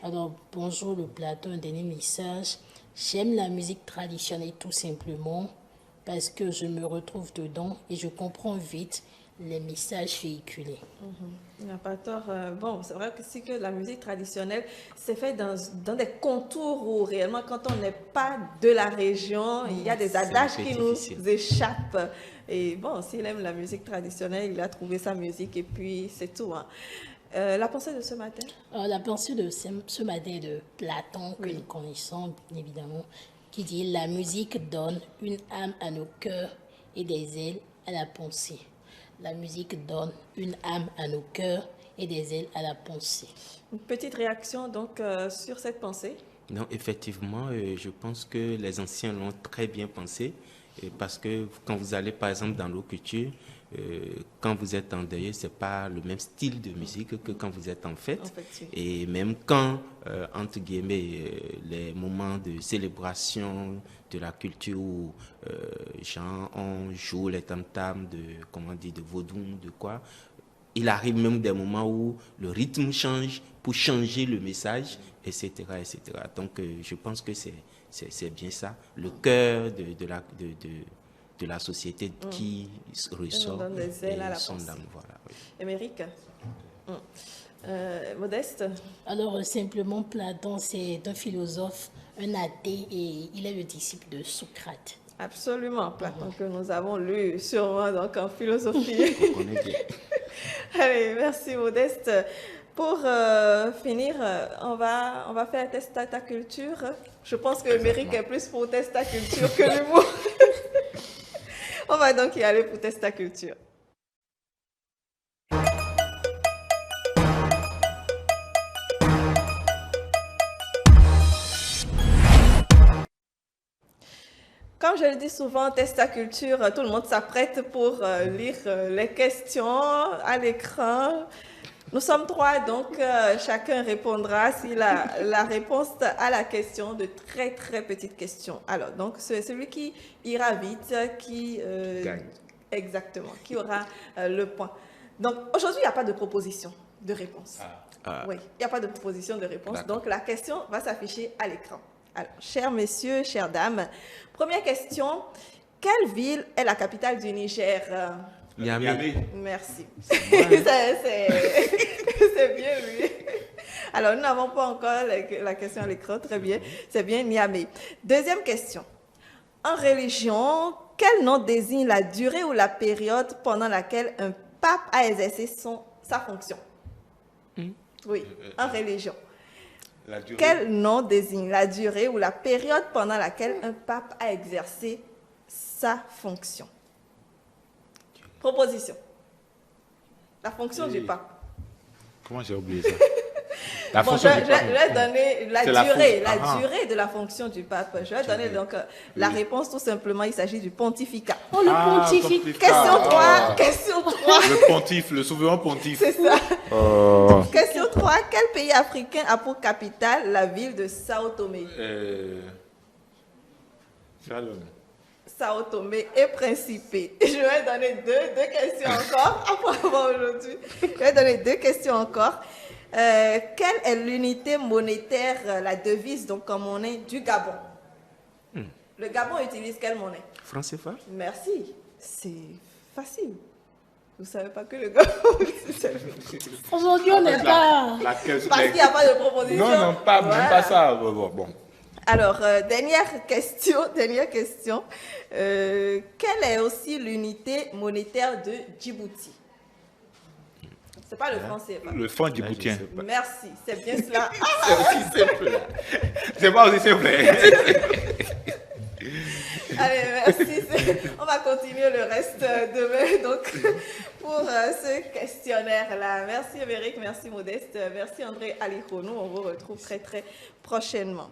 Alors, bonjour le plateau, un dernier message. J'aime la musique traditionnelle tout simplement parce que je me retrouve dedans et je comprends vite les messages véhiculés. Il n'y a pas tort. Bon, c'est vrai que si que la musique traditionnelle, c'est fait dans des contours où réellement, quand on n'est pas de la région, il y a des adages qui nous échappent. Et bon, s'il aime la musique traditionnelle, il a trouvé sa musique et puis c'est tout. Hein. La pensée de ce matin? La pensée de ce matin est de Platon, que nous connaissons évidemment, qui dit « La musique donne une âme à nos cœurs et des ailes à la pensée. » La musique donne une âme à nos cœurs et des ailes à la pensée. Une petite réaction donc sur cette pensée? Non, effectivement, je pense que les anciens l'ont très bien pensé. Parce que quand vous allez par exemple dans nos cultures, quand vous êtes en deuil, ce n'est pas le même style de musique que quand vous êtes en fête. Et même quand, entre guillemets, les moments de célébration de la culture où on joue les tam-tams de vaudou, de quoi, il arrive même des moments où le rythme change pour changer le message, etc. etc. Donc je pense que c'est bien ça, le cœur de la société qui ressort son âme. Voilà, oui. Émeric, Modeste? Alors, simplement, Platon, c'est un philosophe, un athée, et il est le disciple de Socrate. Absolument, Platon, que nous avons lu sûrement donc, en philosophie. Allez, merci Modeste. Pour finir, on va faire test à ta culture. Je pense que Émeric est plus pour test à culture que l'humour. On va donc y aller pour test à culture. Comme je le dis souvent, test à culture, tout le monde s'apprête pour lire les questions à l'écran. Nous sommes 3, donc chacun répondra s'il a la réponse à la question, de très très petites questions. Alors, donc c'est celui qui ira vite, qui gagne. Exactement, qui aura le point. Donc aujourd'hui, il n'y a pas de proposition de réponse. Oui, il n'y a pas de proposition de réponse. Donc la question va s'afficher à l'écran. Alors, chers messieurs, chères dames, première question. Quelle ville est la capitale du Niger? Niamey. Merci. C'est bien, oui. Alors, nous n'avons pas encore la question à l'écran. Très bien. C'est bien Niamey. Deuxième question. En religion, quel nom désigne la durée ou la période pendant laquelle un pape a exercé sa fonction? Oui, en religion. La durée. Quel nom désigne la durée ou la période pendant laquelle un pape a exercé sa fonction? Proposition. La fonction du pape. Comment j'ai oublié ça? La Bon, fonction je du pape. vais donner la C'est la durée, la fonction. durée de la fonction du pape. Je vais donner donc la réponse tout simplement. Il s'agit du pontificat. Oh, le pontificat. Question 3. Question 3. Le pontife, le souverain pontife. C'est ça. Question 3. Quel pays africain a pour capitale la ville de Sao Tomé? Shalom. Sao Tomé et Principe. Je vais donner deux questions encore. Après aujourd'hui, je vais donner 2 questions encore. Quelle est l'unité monétaire, la devise, donc en monnaie du Gabon? Le Gabon utilise quelle monnaie? Franc CFA. Merci. C'est facile. Vous ne savez pas que le Gabon utilise. Aujourd'hui, on n'est pas... Parce qu'il n'y a pas de proposition. Non, non, pas, même pas ça. Bon. Alors, dernière question. Quelle est aussi l'unité monétaire de Djibouti? C'est pas le franc CFA. Le franc djiboutien. Merci, c'est bien cela. C'est aussi simple. C'est pas aussi simple. Allez, merci. On va continuer le reste demain donc, pour ce questionnaire-là. Merci Véric, merci Modeste, merci André Alikhounou. On vous retrouve très très prochainement.